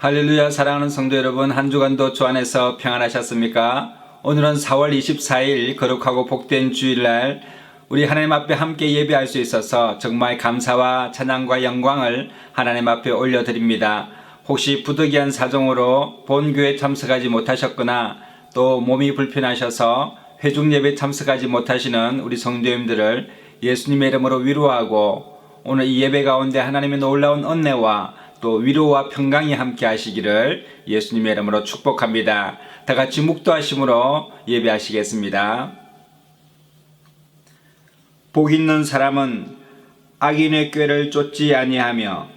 할렐루야. 사랑하는 성도 여러분, 한 주간도 주 안에서 평안하셨습니까? 오늘은 4월 24일 거룩하고 복된 주일날 우리 하나님 앞에 함께 예배할 수 있어서 정말 감사와 찬양과 영광을 하나님 앞에 올려드립니다. 혹시 부득이한 사정으로 본교회 참석하지 못하셨거나 또 몸이 불편하셔서 회중 예배 참석하지 못하시는 우리 성도님들을 예수님의 이름으로 위로하고 오늘 이 예배 가운데 하나님의 놀라운 은혜와 또 위로와 평강이 함께 하시기를 예수님의 이름으로 축복합니다. 다 같이 묵도하심으로 예배하시겠습니다. 복 있는 사람은 악인의 꾀를 쫓지 아니하며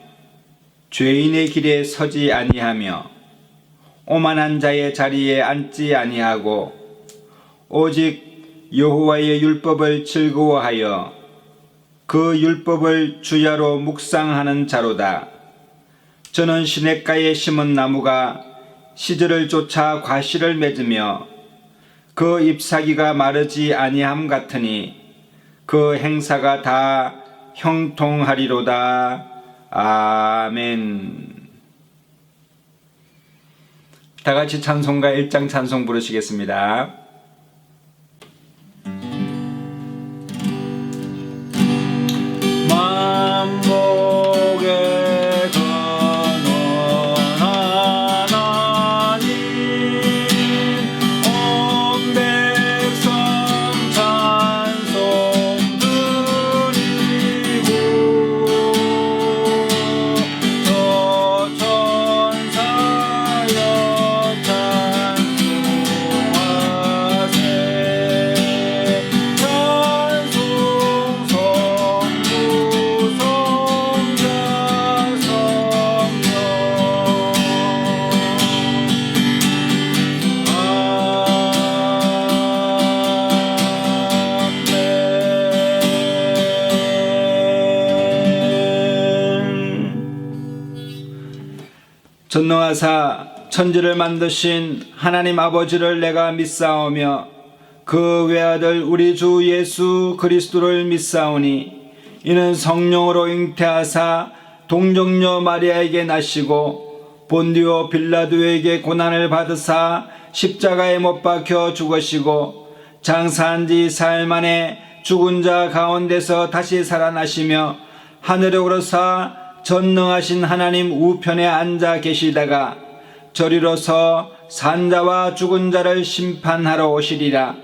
죄인의 길에 서지 아니하며 오만한 자의 자리에 앉지 아니하고 오직 여호와의 율법을 즐거워하여 그 율법을 주야로 묵상하는 자로다. 저는 시냇가에 심은 나무가 시절을 쫓아 과실을 맺으며 그 잎사귀가 마르지 아니함 같으니 그 행사가 다 형통하리로다. 아멘. 다 같이 찬송가 1장 찬송 부르시겠습니다. 전능하사 천지를 만드신 하나님 아버지를 내가 믿사오며 그 외아들 우리 주 예수 그리스도를 믿사오니 이는 성령으로 잉태하사 동정녀 마리아에게 나시고 본디오 빌라도에게 고난을 받으사 십자가에 못 박혀 죽으시고 장사한 지 사흘 만에 죽은 자 가운데서 다시 살아나시며 하늘에 오르사 전능하신 하나님 우편에 앉아 계시다가 저리로서 산자와 죽은 자를 심판하러 오시리라.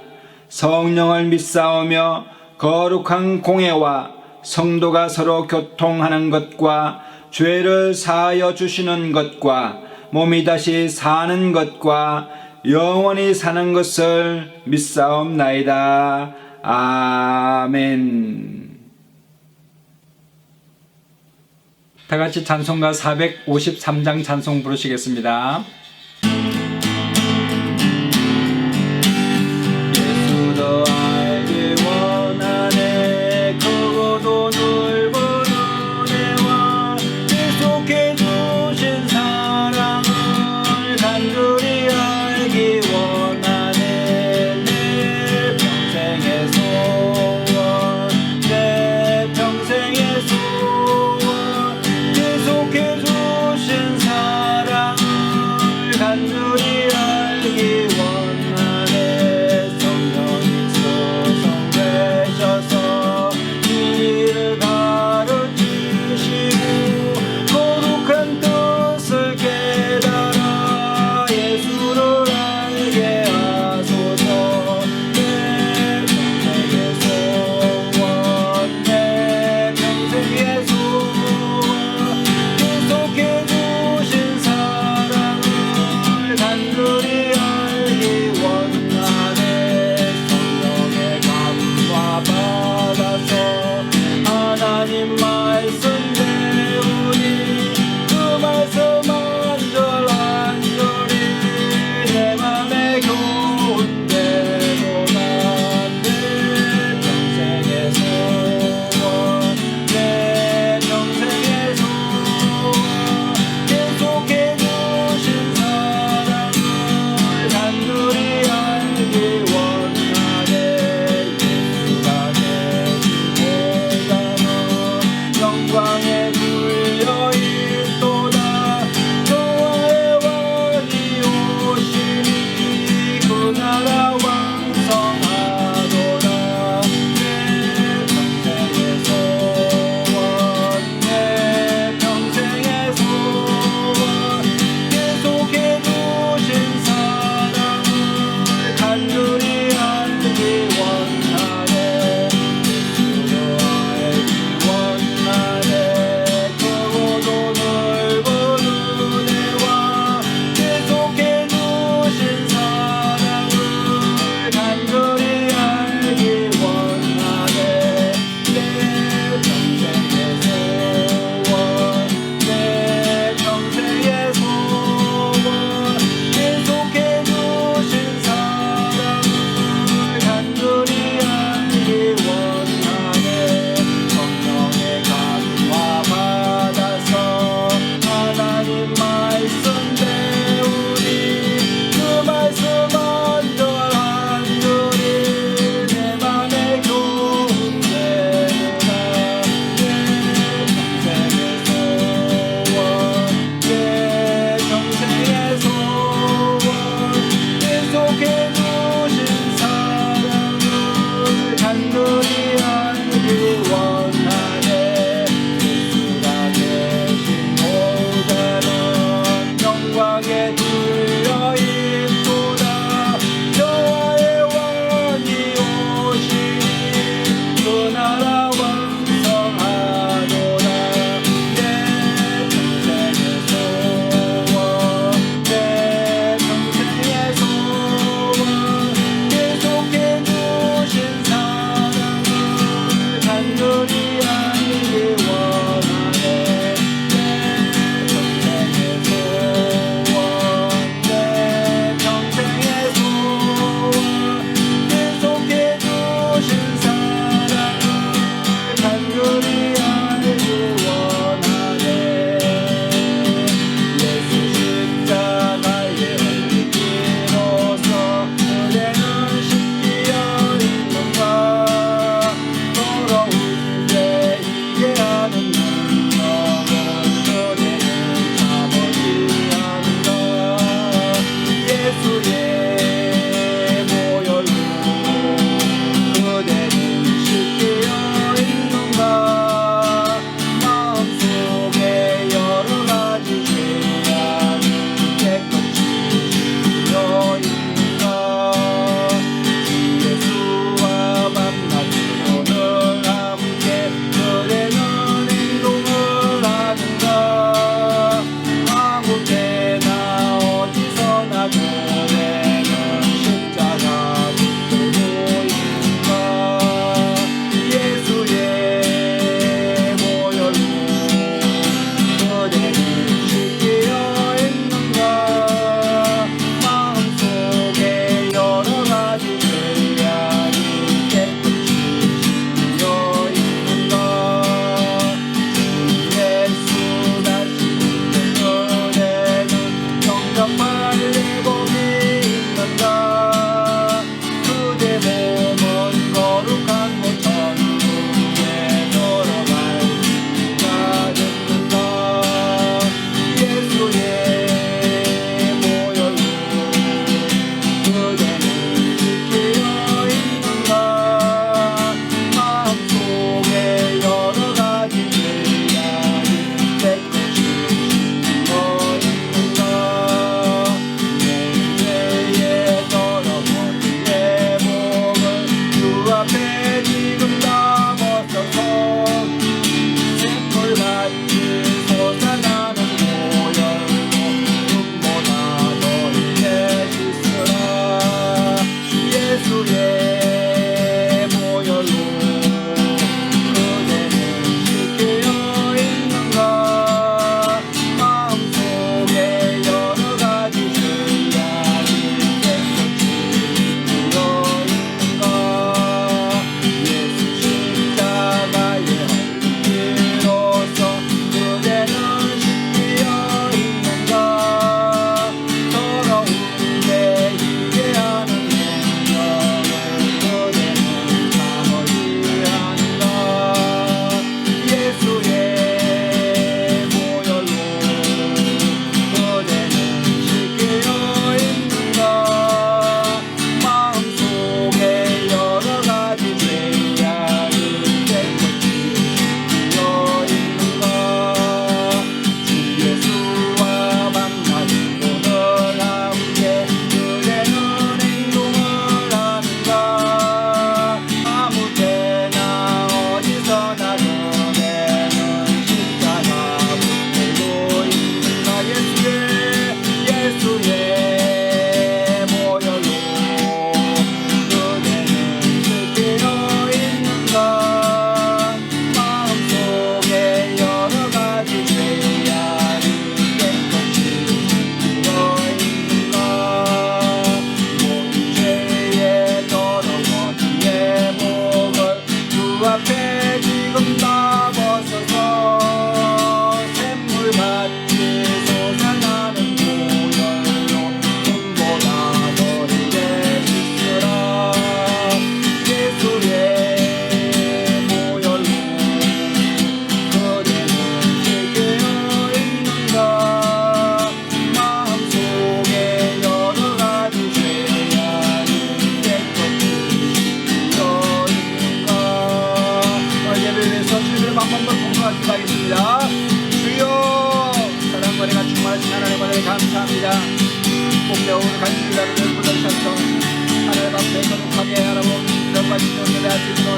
성령을 믿사오며 거룩한 공회와 성도가 서로 교통하는 것과 죄를 사하여 주시는 것과 몸이 다시 사는 것과 영원히 사는 것을 믿사옵나이다. 아멘. 다 같이 찬송가 453장 찬송 부르시겠습니다. 예수도 알기 원하네 크고도 넓은 은혜와 계속해 주신 사랑을 간절히 알기 원하네 내 평생의 소원 내 평생의 소원 계속해 주신 사랑을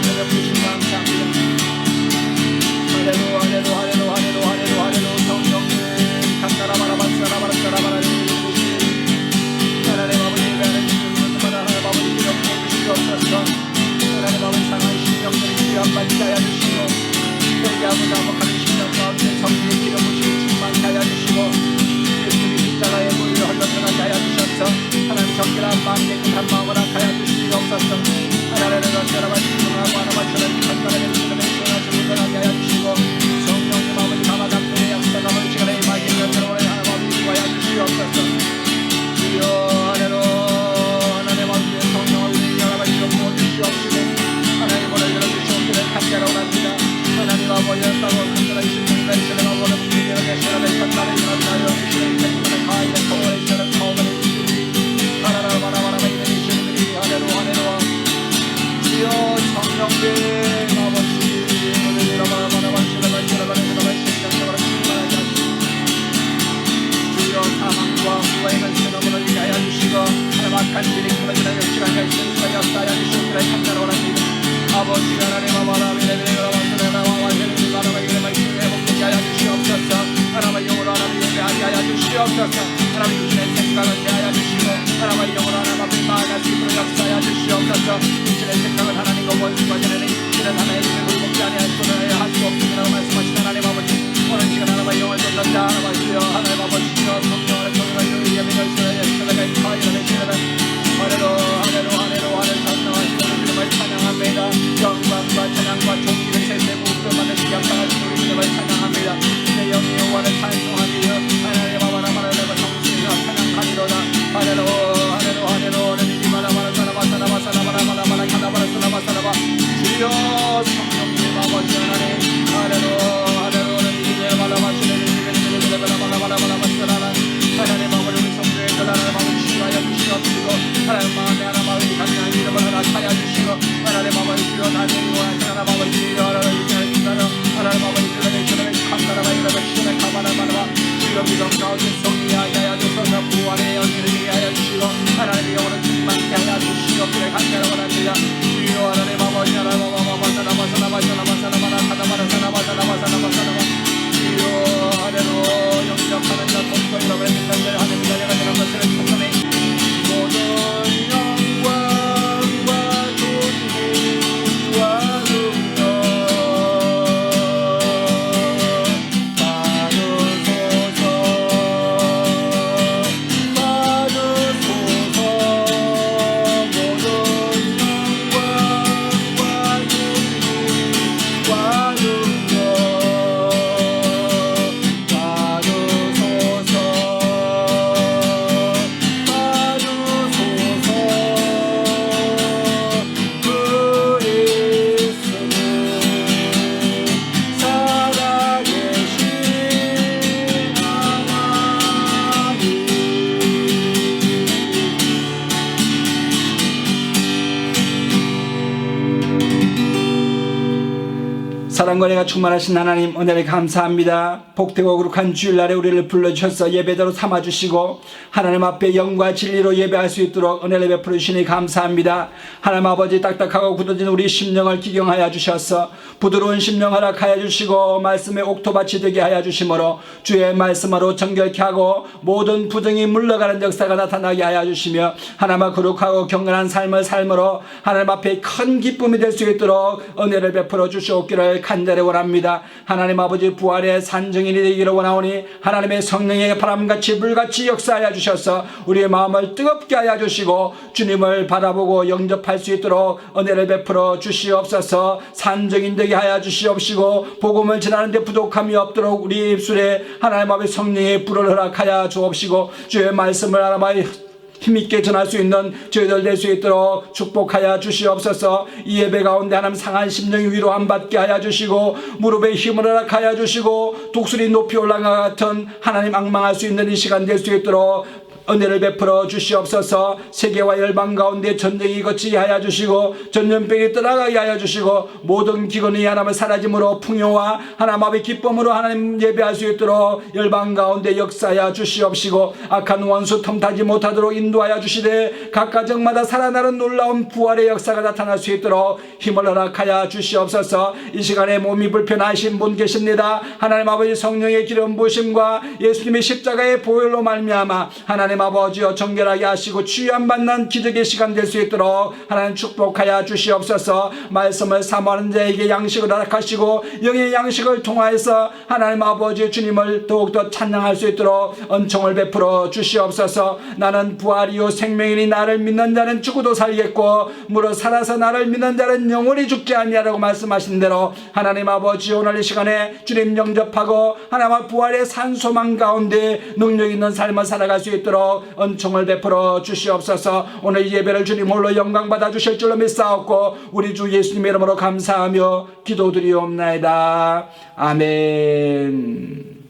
은혜 주신 감사합니다. 할렐루야 할렐루야 할렐루야 할렐루야 할렐루야 할렐루야 성령님 감사라바라바사라바라사라바라 하나님 아버지 하나님 아버지 기름 부으시옵소서. 하나님 아버지 상한 심령들이 귀함받게 하여 주시고 회개하고 자복하는 심령 가운데 성령의 기름 부으시고 충만케 하여 주시고 예수의 십자가의 물로 흘러들어가게 하여 주셔서 하나님 정결한 마음 깨끗한 마음을 하여 주시옵소서. 하나님을 언제나 신중하고 하나만 저를 간단하게 주시는 시원한 주문하게 하여 주시고 성령님 아버지 가마담들의 약속함을 시간에 임하게 여러분의 하나님 아버지 구하여 주시옵소서. 주여 하나님 아버지의 성령을 우리 하나님 부어주시옵시고 하나님 오늘 열어주시옵기를 간절히 원합니다. 하나님 아버지의 땅을 간절하게 신문을 내리시는 아버지의 분들에게 시간을 천만에 일어나여 주시는 생명의 가인의 통을 시는 통을 하나님 하나님 이내리시는 하늘로 하늘로 주여 성령님 아버지 오늘 여러분 신령적으로 충만하게 하시고 주여 사망과 후회는 신음을 위하여 주시고 하나님 악한 길이 무너지는 역시간과 있는 수가 역사하여 주시기를 간절히 원합니다. 아버지 하나님 아버지 하여 주시옵소서. 하나님의 영으로 하나님 예배하게 하여 주시옵소서. 하나님 주신의 생각을 대하여 주시고 하나님의 영으로 하나님 앞에 나아갈 수 있도록 역사하여 주시옵소서. 주신의 생각을 하나님과 원수가 되는 주는 하나의 힘을 굴복지 아니할 수는 할 수 없음이라고 말씀하신 하나님 아버지 오늘 시간 하나님의 영을 쏟는 자 하나님 주여 하나님 아버지 주여 성령을 통하여 예배를 수여에 시간을 가하여 내시는 하늘로 하늘로 하늘로 하늘 찬양하시는 주님을 찬양합니다. 영광과 찬양과 존귀를 세세 무릎을 받으시기 합당하신 우리 주님을 찬양합니다. 내 영이 여호와를 찬송하리요 하나님 아버지 하나님의 정신을 찬양하리로다. 하늘로 하늘로 하늘로 하늘로 사나바사나바사나바사나바사나바사나바 주여 성령님 아버지 하나님 하늘로 하늘로 하나님 아버지 우리 성도의 하나님 아버지 시와여 주시옵시고 하나님 마음에 하나님 아버지 간절한 이름을 하나 차여 주시고 하나님 아버지 주여 나중에 하나님 아버지 주여 하나님 아버지 주여 주님의 감사라바 이름을 시원에 가만하마나바 주여 믿음 가운데 성리하게 하여 주소서 부활의 연기를 하여 주시고 하나님의 영혼을 충만케 하여 주시고 그래 간절히 원합니다. 주여 하나님 아버지 하나님 아버지 사나바사나바사나바사나바사나바사나바사나바사나바사나바 주여 하늘로 영접하는 자 통과 이름을 믿는 하나님 자녀가 되는 것을 찬송해 모든 영광과 존귀와 능력 사랑과 은혜가 충만하신 하나님 은혜를 감사합니다. 복되고 거룩한 주일날에 우리를 불러주셔서 예배대로 삼아주시고 하나님 앞에 영과 진리로 예배할 수 있도록 은혜를 베풀어 주시니 감사합니다. 하나님 아버지 딱딱하고 굳어진 우리 심령을 기경하여 주셔서 부드러운 심령 허락하여 주시고 말씀의 옥토밭이 되게 하여 주심으로 주의 말씀으로 정결케 하고 모든 부정이 물러가는 역사가 나타나게 하여 주시며 하나님과 거룩하고 경건한 삶을 삶으로 하나님 앞에 큰 기쁨이 될 수 있도록 은혜를 베풀어 주시옵기를 간절히 원합니다. 하나님 아버지 부활의 산증인이 되기를 원하오니 하나님의 성령의 바람같이 불같이 역사하여 주셔서 우리의 마음을 뜨겁게 하여 주시고 주님을 바라보고 영접할 수 있도록 은혜를 베풀어 주시옵소서. 산증인 되게 하여 주시옵시고 복음을 전하는데 부족함이 없도록 우리 입술에 하나님 앞에 성령의 불을 허락하여 주옵시고 주의 말씀을 하나님 힘있게 전할 수 있는 저희들 될 수 있도록 축복하여 주시옵소서. 이 예배 가운데 하나님 상한 심령이 위로 안 받게 하여 주시고 무릎에 힘을 허락하여 주시고 독수리 높이 올라가 같은 하나님 앙망할 수 있는 이 시간 될 수 있도록 은혜를 베풀어 주시옵소서. 세계와 열방 가운데 전쟁이 거치게 하여 주시고 전염병이 떠나가게 하여 주시고 모든 기근이 하나님의 사라짐으로 풍요와 하나님 앞의 기쁨으로 하나님 예배할 수 있도록 열방 가운데 역사하여 주시옵시고 악한 원수 틈타지 못하도록 인도하여 주시되 각 가정마다 살아나는 놀라운 부활의 역사가 나타날 수 있도록 힘을 허락하여 주시옵소서. 이 시간에 몸이 불편하신 분 계십니다. 하나님 아버지 성령의 기름 부으심과 예수님의 십자가의 보혈로 말미암아 하나님 아버지여 정결하게 하시고 치유함 받는 기적의 시간 될 수 있도록 하나님 축복하여 주시옵소서. 말씀을 사모하는 자에게 양식을 허락하시고 영의 양식을 통하여서 하나님 아버지 주님을 더욱더 찬양할 수 있도록 은총을 베풀어 주시옵소서. 나는 부활이요 생명이니 나를 믿는 자는 죽어도 살겠고 무릇 살아서 나를 믿는 자는 영원히 죽지 아니하라고 말씀하신 대로 하나님 아버지 오늘 이 시간에 주님 영접하고 하나님의 부활의 산소망 가운데 능력 있는 삶을 살아갈 수 있도록 은총을 베풀어 주시옵소서. 오늘 이 예배를 주님 홀로 영광 받아 주실 줄로 믿사옵고 우리 주 예수님의 이름으로 감사하며 기도드리옵나이다. 아멘.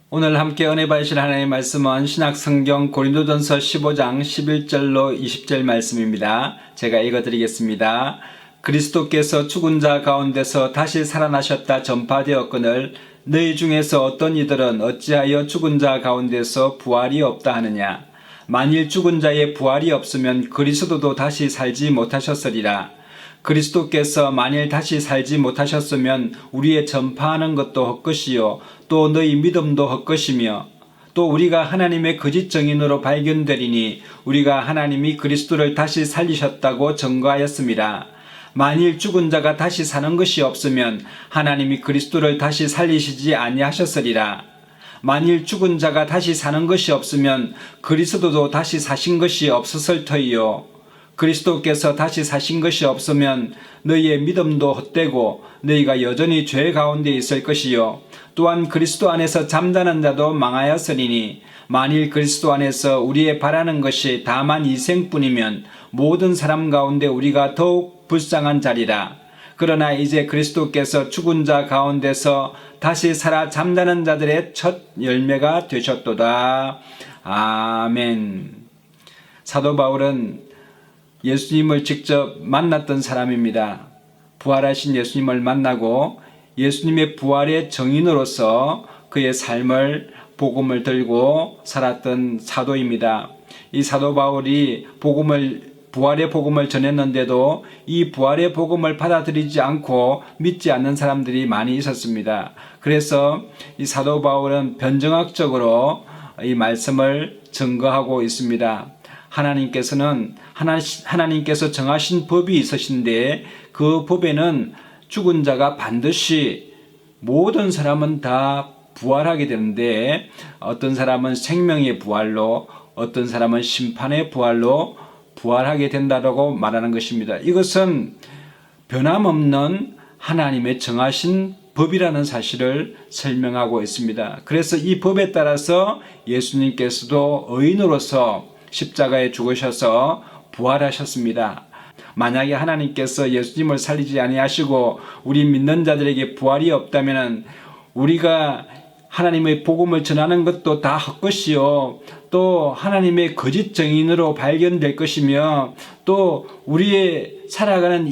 오늘 함께 은혜 받으실 하나님의 말씀은 신약성경 고린도전서 15장 11절로 20절 말씀입니다. 제가 읽어드리겠습니다. 그리스도께서 죽은 자 가운데서 다시 살아나셨다 전파되었거늘 너희 중에서 어떤 이들은 어찌하여 죽은 자 가운데서 부활이 없다 하느냐. 만일 죽은 자의 부활이 없으면 그리스도도 다시 살지 못하셨으리라. 그리스도께서 만일 다시 살지 못하셨으면 우리의 전파하는 것도 헛것이요 또 너희 믿음도 헛것이며 또 우리가 하나님의 거짓 증인으로 발견되리니 우리가 하나님이 그리스도를 다시 살리셨다고 증거하였습니다. 만일 죽은 자가 다시 사는 것이 없으면 하나님이 그리스도를 다시 살리시지 아니하셨으리라. 만일 죽은 자가 다시 사는 것이 없으면 그리스도도 다시 사신 것이 없었을 터이요 그리스도께서 다시 사신 것이 없으면 너희의 믿음도 헛되고 너희가 여전히 죄 가운데 있을 것이요 또한 그리스도 안에서 잠자는 자도 망하였으리니 만일 그리스도 안에서 우리의 바라는 것이 다만 이생뿐이면 모든 사람 가운데 우리가 더욱 불쌍한 자리라. 그러나 이제 그리스도께서 죽은 자 가운데서 다시 살아 잠자는 자들의 첫 열매가 되셨도다. 아멘. 사도 바울은 예수님을 직접 만났던 사람입니다. 부활하신 예수님을 만나고 예수님의 부활의 증인으로서 그의 삶을 복음을 들고 살았던 사도입니다. 이 사도 바울이 부활의 복음을 전했는데도 이 부활의 복음을 받아들이지 않고 믿지 않는 사람들이 많이 있었습니다. 그래서 이 사도 바울은 변증학적으로 이 말씀을 증거하고 있습니다. 하나님께서 정하신 법이 있으신데 그 법에는 죽은 자가 반드시 모든 사람은 다 부활하게 되는데 어떤 사람은 생명의 부활로 어떤 사람은 심판의 부활로 부활하게 된다고 말하는 것입니다. 이것은 변함없는 하나님의 정하신 법이라는 사실을 설명하고 있습니다. 그래서 이 법에 따라서 예수님께서도 의인으로서 십자가에 죽으셔서 부활하셨습니다. 만약에 하나님께서 예수님을 살리지 아니하시고 우리 믿는 자들에게 부활이 없다면 우리가 하나님의 복음을 전하는 것도 다 헛것이요 또 하나님의 거짓 증인으로 발견될 것이며 또 우리의 살아가는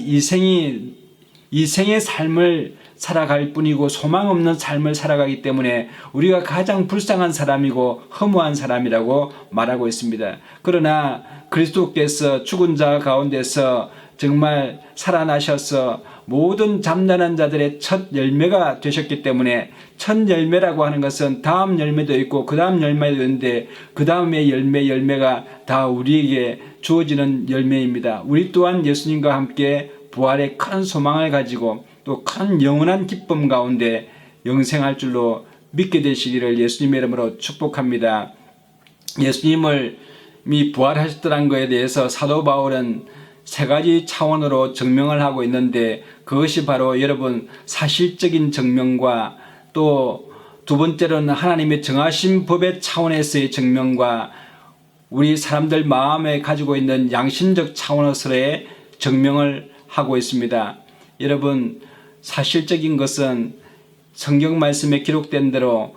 이생의 삶을 살아갈 뿐이고 소망 없는 삶을 살아가기 때문에 우리가 가장 불쌍한 사람이고 허무한 사람이라고 말하고 있습니다. 그러나 그리스도께서 죽은 자 가운데서 정말 살아나셔서 모든 잠자는 자들의 첫 열매가 되셨기 때문에 첫 열매라고 하는 것은 다음 열매도 있고 그 다음 열매도 있는데 그 다음에 열매가 다 우리에게 주어지는 열매입니다. 우리 또한 예수님과 함께 부활의 큰 소망을 가지고 또 큰 영원한 기쁨 가운데 영생할 줄로 믿게 되시기를 예수님의 이름으로 축복합니다. 예수님이 부활하셨다는 것에 대해서 사도 바울은 세 가지 차원으로 증명을 하고 있는데 그것이 바로 여러분 사실적인 증명과 또 두 번째로는 하나님의 정하신 법의 차원에서의 증명과 우리 사람들 마음에 가지고 있는 양심적 차원에서의 증명을 하고 있습니다. 여러분 사실적인 것은 성경 말씀에 기록된 대로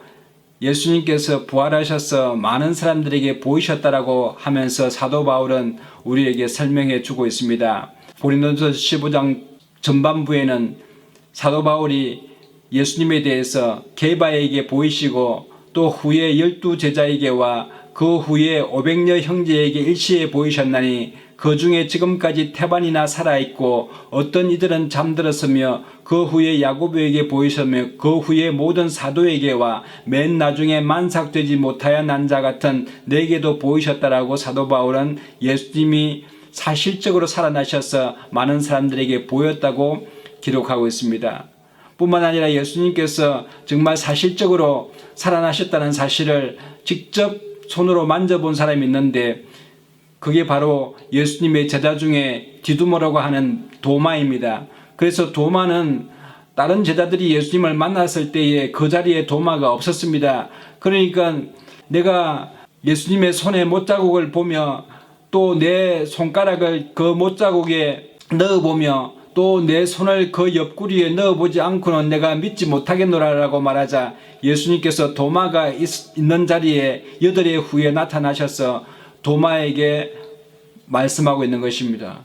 예수님께서 부활하셔서 많은 사람들에게 보이셨다라고 하면서 사도 바울은 우리에게 설명해 주고 있습니다. 고린도전서 15장 전반부에는 사도 바울이 예수님에 대해서 게바에게 보이시고 또 후에 12제자에게와 그 후에 500여 형제에게 일시에 보이셨나니 그 중에 지금까지 태반이나 살아있고 어떤 이들은 잠들었으며 그 후에 야고보에게 보이셨으며 그 후에 모든 사도에게와 맨 나중에 만삭되지 못하여 난 자 같은 내게도 보이셨다라고 사도 바울은 예수님이 사실적으로 살아나셔서 많은 사람들에게 보였다고 기록하고 있습니다. 뿐만 아니라 예수님께서 정말 사실적으로 살아나셨다는 사실을 직접 손으로 만져본 사람이 있는데 그게 바로 예수님의 제자 중에 디두모라고 하는 도마입니다. 그래서 도마는 다른 제자들이 예수님을 만났을 때에 그 자리에 도마가 없었습니다. 그러니까 내가 예수님의 손에 못자국을 보며 또 내 손가락을 그 못자국에 넣어보며 또 내 손을 그 옆구리에 넣어보지 않고는 내가 믿지 못하겠노라라고 말하자 예수님께서 도마가 있는 자리에 8일 후에 나타나셔서 도마에게 말씀하고 있는 것입니다.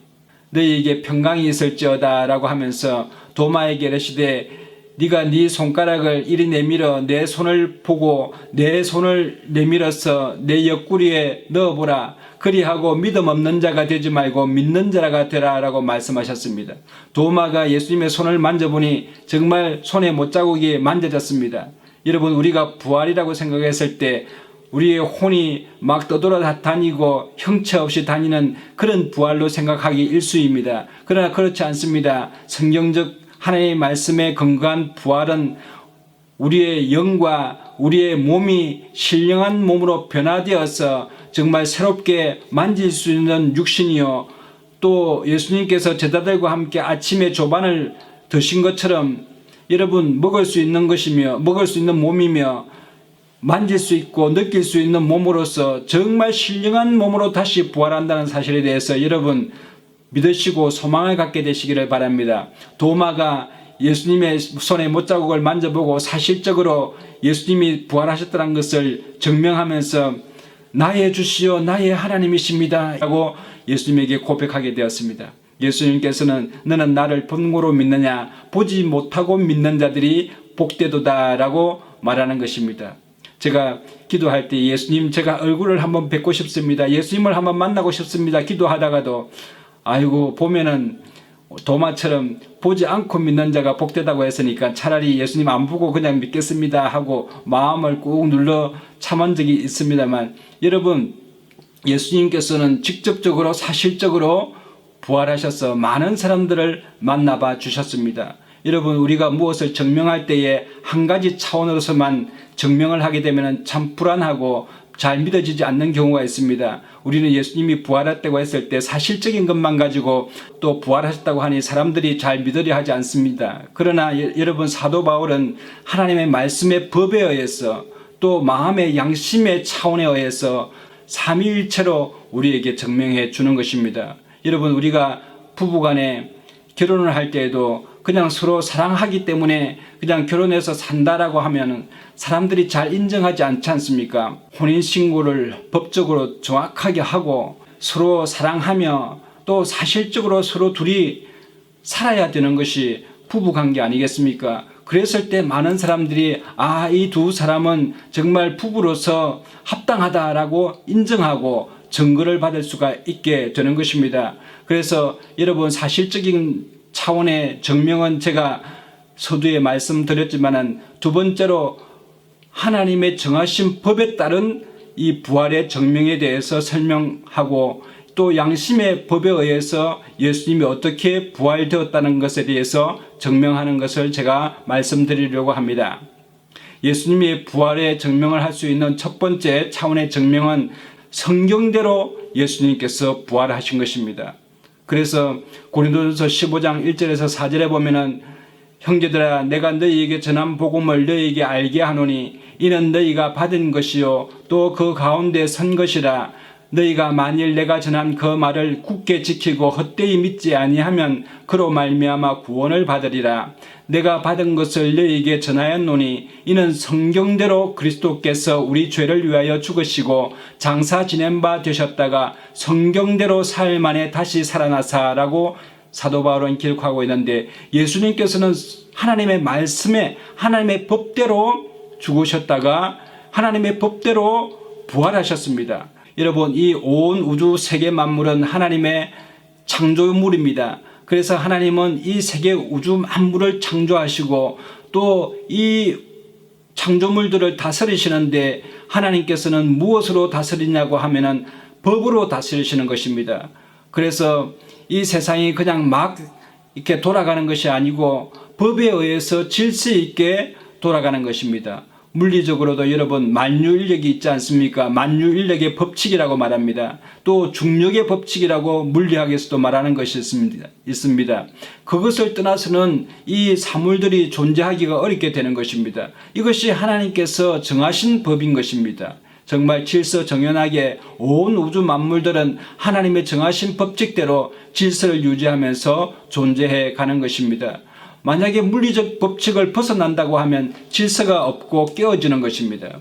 너희에게 평강이 있을지어다 라고 하면서 도마에게 이르시되 네가 네 손가락을 이리 내밀어 내 손을 보고 내 손을 내밀어서 내 옆구리에 넣어보라. 그리하고 믿음 없는 자가 되지 말고 믿는 자가 되라 라고 말씀하셨습니다. 도마가 예수님의 손을 만져보니 정말 손에 못자국이 만져졌습니다. 여러분, 우리가 부활이라고 생각했을 때 우리의 혼이 막 떠돌아다니고 형체 없이 다니는 그런 부활로 생각하기 일쑤입니다. 그러나 그렇지 않습니다. 성경적 하나님의 말씀에 근거한 부활은 우리의 영과 우리의 몸이 신령한 몸으로 변화되어서 정말 새롭게 만질 수 있는 육신이요, 또 예수님께서 제자들과 함께 아침에 조반을 드신 것처럼 여러분 먹을 수 있는 것이며 먹을 수 있는 몸이며 만질 수 있고 느낄 수 있는 몸으로서 정말 신령한 몸으로 다시 부활한다는 사실에 대해서 여러분 믿으시고 소망을 갖게 되시기를 바랍니다. 도마가 예수님의 손에 못자국을 만져보고 사실적으로 예수님이 부활하셨다는 것을 증명하면서 나의 주시오 나의 하나님이십니다 라고 예수님에게 고백하게 되었습니다. 예수님께서는 너는 나를 본고로 믿느냐, 보지 못하고 믿는 자들이 복되도다 라고 말하는 것입니다. 제가 기도할 때 예수님 제가 얼굴을 한번 뵙고 싶습니다. 예수님을 한번 만나고 싶습니다. 기도하다가도 아이고 보면은 도마처럼 보지 않고 믿는 자가 복되다고 했으니까 차라리 예수님 안 보고 그냥 믿겠습니다 하고 마음을 꾹 눌러 참은 적이 있습니다만, 여러분 예수님께서는 직접적으로 사실적으로 부활하셔서 많은 사람들을 만나봐 주셨습니다. 여러분, 우리가 무엇을 증명할 때에 한 가지 차원으로서만 증명을 하게 되면 참 불안하고 잘 믿어지지 않는 경우가 있습니다. 우리는 예수님이 부활했다고 했을 때 사실적인 것만 가지고 또 부활하셨다고 하니 사람들이 잘 믿으려 하지 않습니다. 그러나 여러분, 사도 바울은 하나님의 말씀의 법에 의해서 또 마음의 양심의 차원에 의해서 삼위일체로 우리에게 증명해 주는 것입니다. 여러분, 우리가 부부간에 결혼을 할 때에도 그냥 서로 사랑하기 때문에 그냥 결혼해서 산다라고 하면 사람들이 잘 인정하지 않지 않습니까? 혼인신고를 법적으로 정확하게 하고 서로 사랑하며 또 사실적으로 서로 둘이 살아야 되는 것이 부부관계 아니겠습니까? 그랬을 때 많은 사람들이 이 두 사람은 정말 부부로서 합당하다라고 인정하고 증거를 받을 수가 있게 되는 것입니다. 그래서 여러분, 사실적인 차원의 증명은 제가 서두에 말씀드렸지만은 두 번째로 하나님의 정하신 법에 따른 이 부활의 증명에 대해서 설명하고 또 양심의 법에 의해서 예수님이 어떻게 부활되었다는 것에 대해서 증명하는 것을 제가 말씀드리려고 합니다. 예수님이 부활의 증명을 할 수 있는 첫 번째 차원의 증명은 성경대로 예수님께서 부활하신 것입니다. 그래서 고린도전서 15장 1절에서 4절에 보면은 형제들아, 내가 너희에게 전한 복음을 너희에게 알게 하노니 이는 너희가 받은 것이요 또 그 가운데 선 것이라. 너희가 만일 내가 전한 그 말을 굳게 지키고 헛되이 믿지 아니하면 그로 말미암아 구원을 받으리라. 내가 받은 것을 너희에게 전하였노니 이는 성경대로 그리스도께서 우리 죄를 위하여 죽으시고 장사 지낸 바 되셨다가 성경대로 사흘 만에 다시 살아나사라고 사도 바울은 기록하고 있는데, 예수님께서는 하나님의 말씀에 하나님의 법대로 죽으셨다가 하나님의 법대로 부활하셨습니다. 여러분, 이 온 우주 세계 만물은 하나님의 창조물입니다. 그래서 하나님은 이 세계 우주 만물을 창조하시고 또 이 창조물들을 다스리시는데, 하나님께서는 무엇으로 다스리냐고 하면은 법으로 다스리시는 것입니다. 그래서 이 세상이 그냥 막 이렇게 돌아가는 것이 아니고 법에 의해서 질서 있게 돌아가는 것입니다. 물리적으로도 여러분 만유인력이 있지 않습니까? 만유인력의 법칙이라고 말합니다. 또 중력의 법칙이라고 물리학에서도 말하는 것이 있습니다. 그것을 떠나서는 이 사물들이 존재하기가 어렵게 되는 것입니다. 이것이 하나님께서 정하신 법인 것입니다. 정말 질서정연하게 온 우주 만물들은 하나님의 정하신 법칙대로 질서를 유지하면서 존재해 가는 것입니다. 만약에 물리적 법칙을 벗어난다고 하면 질서가 없고 깨어지는 것입니다.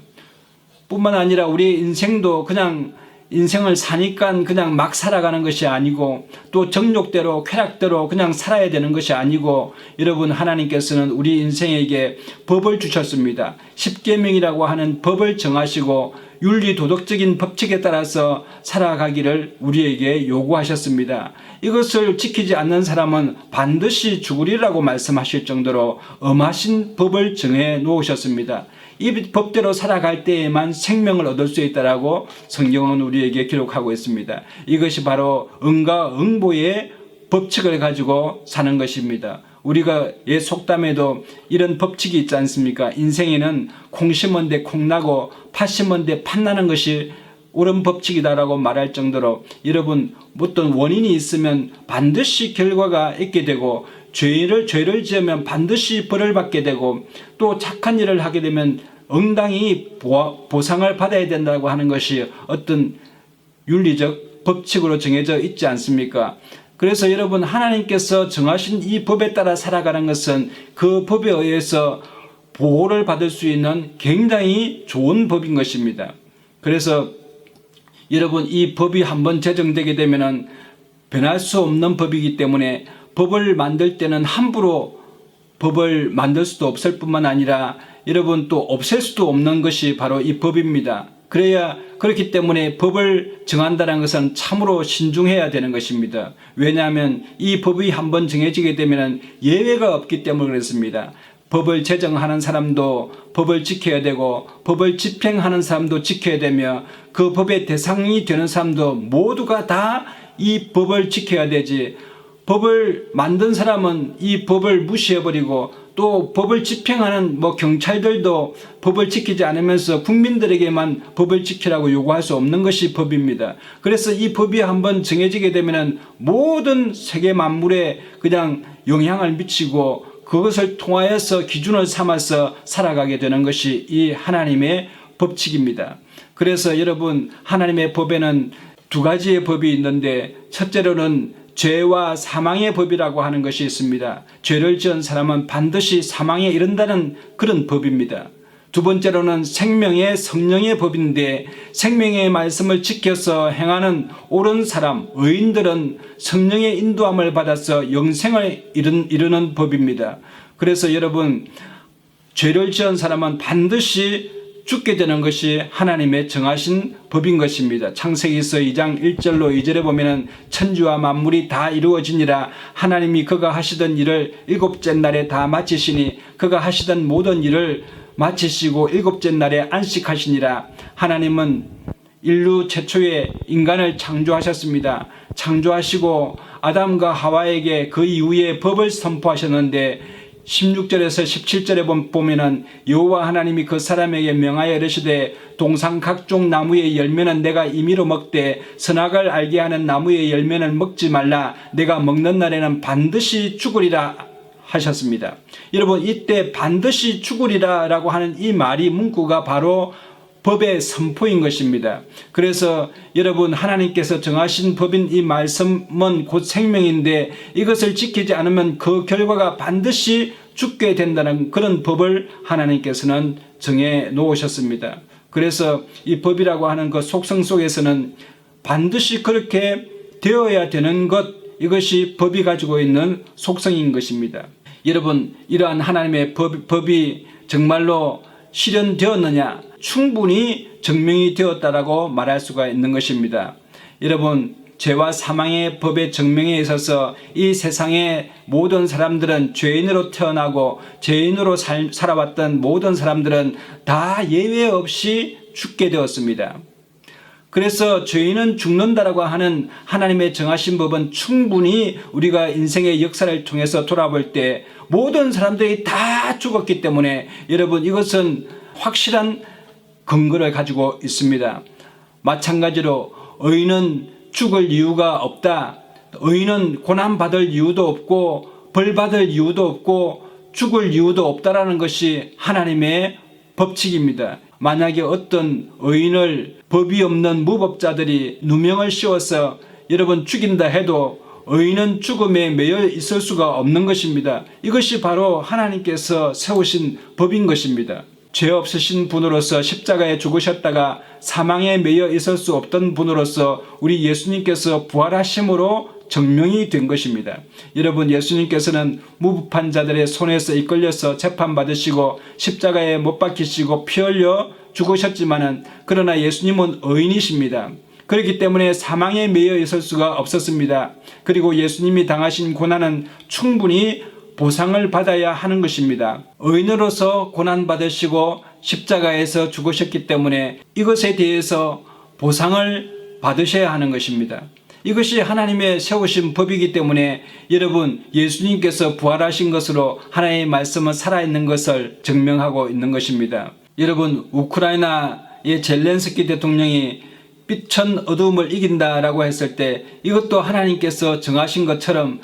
뿐만 아니라 우리 인생도 그냥 인생을 사니까 그냥 막 살아가는 것이 아니고, 또 정욕대로 쾌락대로 그냥 살아야 되는 것이 아니고, 여러분, 하나님께서는 우리 인생에게 법을 주셨습니다. 십계명이라고 하는 법을 정하시고 윤리 도덕적인 법칙에 따라서 살아가기를 우리에게 요구하셨습니다. 이것을 지키지 않는 사람은 반드시 죽으리라고 말씀하실 정도로 엄하신 법을 정해 놓으셨습니다. 이 법대로 살아갈 때에만 생명을 얻을 수 있다라고 성경은 우리에게 기록하고 있습니다. 이것이 바로 응과 응보의 법칙을 가지고 사는 것입니다. 우리가 옛 속담에도 이런 법칙이 있지 않습니까? 인생에는 콩 심은 데 콩 나고 팥 심은 데 팥 나는 것이 옳은 법칙이다라고 말할 정도로, 여러분, 어떤 원인이 있으면 반드시 결과가 있게 되고, 죄를 지으면 반드시 벌을 받게 되고, 또 착한 일을 하게 되면 응당히 보상을 받아야 된다고 하는 것이 어떤 윤리적 법칙으로 정해져 있지 않습니까? 그래서 여러분, 하나님께서 정하신 이 법에 따라 살아가는 것은 그 법에 의해서 보호를 받을 수 있는 굉장히 좋은 법인 것입니다. 그래서 여러분, 이 법이 한번 제정되게 되면은 변할 수 없는 법이기 때문에 법을 만들 때는 함부로 법을 만들 수도 없을 뿐만 아니라 여러분 또 없앨 수도 없는 것이 바로 이 법입니다. 그렇기 때문에 법을 정한다는 것은 참으로 신중해야 되는 것입니다. 왜냐하면 이 법이 한번 정해지게 되면 예외가 없기 때문에 그렇습니다. 법을 제정하는 사람도 법을 지켜야 되고, 법을 집행하는 사람도 지켜야 되며, 그 법의 대상이 되는 사람도 모두가 다 이 법을 지켜야 되지, 법을 만든 사람은 이 법을 무시해버리고, 또 법을 집행하는 경찰들도 법을 지키지 않으면서 국민들에게만 법을 지키라고 요구할 수 없는 것이 법입니다. 그래서 이 법이 한번 정해지게 되면 모든 세계 만물에 그냥 영향을 미치고, 그것을 통하여서 기준을 삼아서 살아가게 되는 것이 이 하나님의 법칙입니다. 그래서 여러분, 하나님의 법에는 두 가지의 법이 있는데, 첫째로는 죄와 사망의 법이라고 하는 것이 있습니다. 죄를 지은 사람은 반드시 사망에 이른다는 그런 법입니다. 두 번째로는 생명의 성령의 법인데, 생명의 말씀을 지켜서 행하는 옳은 사람, 의인들은 성령의 인도함을 받아서 영생을 이루는 법입니다. 그래서 여러분, 죄를 지은 사람은 반드시 죽게 되는 것이 하나님의 정하신 법인 것입니다. 창세기서 2장 1절로 2절에 보면은 천지와 만물이 다 이루어지니라. 하나님이 그가 하시던 일을 일곱째 날에 다 마치시니 그가 하시던 모든 일을 마치시고 일곱째 날에 안식하시니라. 하나님은 인류 최초의 인간을 창조하셨습니다. 창조하시고 아담과 하와에게 그 이후에 법을 선포하셨는데, 16절에서 17절에 보면은 여호와 하나님이 그 사람에게 명하여 이르시되 동상 각종 나무의 열매는 내가 임의로 먹되 선악을 알게 하는 나무의 열매는 먹지 말라. 내가 먹는 날에는 반드시 죽으리라 하셨습니다. 여러분, 이때 반드시 죽으리라 라고 하는 이 말이, 문구가 바로 법의 선포인 것입니다. 그래서 여러분, 하나님께서 정하신 법인 이 말씀은 곧 생명인데 이것을 지키지 않으면 그 결과가 반드시 죽게 된다는 그런 법을 하나님께서는 정해 놓으셨습니다. 그래서 이 법이라고 하는 그 속성 속에서는 반드시 그렇게 되어야 되는 것, 이것이 법이 가지고 있는 속성인 것입니다. 여러분, 이러한 하나님의 법이 정말로 실현되었느냐? 충분히 증명이 되었다라고 말할 수가 있는 것입니다. 여러분, 죄와 사망의 법의 증명에 있어서 이 세상의 모든 사람들은 죄인으로 태어나고 죄인으로 살아왔던 모든 사람들은 다 예외 없이 죽게 되었습니다. 그래서 죄인은 죽는다라고 하는 하나님의 정하신 법은 충분히 우리가 인생의 역사를 통해서 돌아볼 때 모든 사람들이 다 죽었기 때문에 여러분, 이것은 확실한 근거를 가지고 있습니다. 마찬가지로 의인은 죽을 이유가 없다. 의인은 고난받을 이유도 없고 벌받을 이유도 없고 죽을 이유도 없다라는 것이 하나님의 법칙입니다. 만약에 어떤 의인을 법이 없는 무법자들이 누명을 씌워서 여러분 죽인다 해도 의인은 죽음에 매여 있을 수가 없는 것입니다. 이것이 바로 하나님께서 세우신 법인 것입니다. 죄 없으신 분으로서 십자가에 죽으셨다가 사망에 매여 있을 수 없던 분으로서 우리 예수님께서 부활하심으로 증명이 된 것입니다. 여러분, 예수님께서는 무법한 자들의 손에서 이끌려서 재판받으시고 십자가에 못 박히시고 피 흘려 죽으셨지만은 그러나 예수님은 의인이십니다. 그렇기 때문에 사망에 매여 있을 수가 없었습니다. 그리고 예수님이 당하신 고난은 충분히 보상을 받아야 하는 것입니다. 의인으로서 고난받으시고 십자가에서 죽으셨기 때문에 이것에 대해서 보상을 받으셔야 하는 것입니다. 이것이 하나님의 세우신 법이기 때문에 여러분, 예수님께서 부활하신 것으로 하나님의 말씀은 살아있는 것을 증명하고 있는 것입니다. 여러분, 우크라이나의 젤렌스키 대통령이 빛은 어두움을 이긴다라고 했을 때 이것도 하나님께서 정하신 것처럼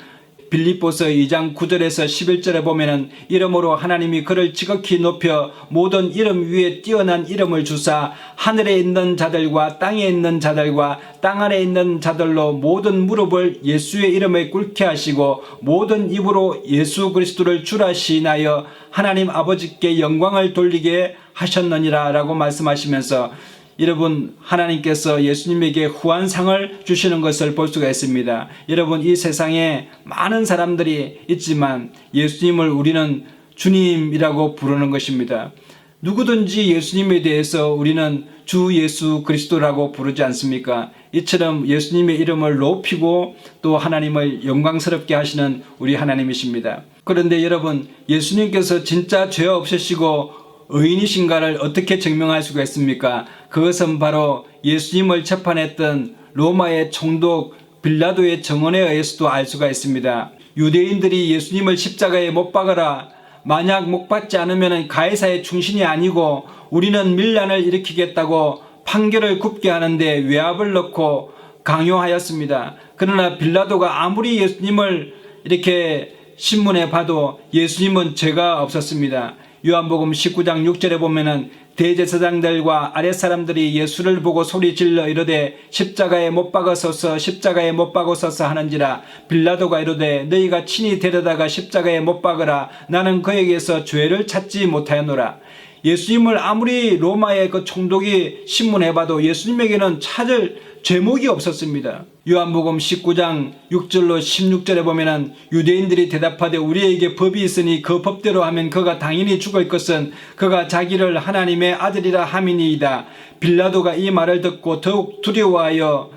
빌립보서 2장 9절에서 11절에 보면은 이름으로 하나님이 그를 지극히 높여 모든 이름 위에 뛰어난 이름을 주사 하늘에 있는 자들과 땅에 있는 자들과 땅 아래에 있는 자들로 모든 무릎을 예수의 이름에 꿇게 하시고 모든 입으로 예수 그리스도를 주라 시인하여 하나님 아버지께 영광을 돌리게 하셨느니라 라고 말씀하시면서 여러분, 하나님께서 예수님에게 후한상을 주시는 것을 볼 수가 있습니다. 여러분, 이 세상에 많은 사람들이 있지만 예수님을 우리는 주님이라고 부르는 것입니다. 누구든지 예수님에 대해서 우리는 주 예수 그리스도라고 부르지 않습니까? 이처럼 예수님의 이름을 높이고 또 하나님을 영광스럽게 하시는 우리 하나님이십니다. 그런데 여러분, 예수님께서 진짜 죄 없으시고 의인이신가를 어떻게 증명할 수가 있습니까? 그것은 바로 예수님을 재판했던 로마의 총독 빌라도의 증언에 의해서도 알 수가 있습니다. 유대인들이 예수님을 십자가에 못 박아라, 만약 못 박지 않으면 가이사의 충신이 아니고 우리는 밀란을 일으키겠다고 판결을 굽게 하는데 외압을 넣고 강요하였습니다. 그러나 빌라도가 아무리 예수님을 이렇게 신문에 봐도 예수님은 죄가 없었습니다. 요한복음 19장 6절에 보면은 대제사장들과 아랫사람들이 예수를 보고 소리 질러 이르되 십자가에 못 박으소서 십자가에 못 박으소서 하는지라 빌라도가 이르되 너희가 친히 데려다가 십자가에 못 박으라 나는 그에게서 죄를 찾지 못하였노라. 예수님을 아무리 로마의 그 총독이 신문해봐도 예수님에게는 찾을 죄목이 없었습니다. 요한복음 19장 6절로 16절에 보면은 유대인들이 대답하되 우리에게 법이 있으니 그 법대로 하면 그가 당연히 죽을 것은 그가 자기를 하나님의 아들이라 함이니이다. 빌라도가 이 말을 듣고 더욱 두려워하여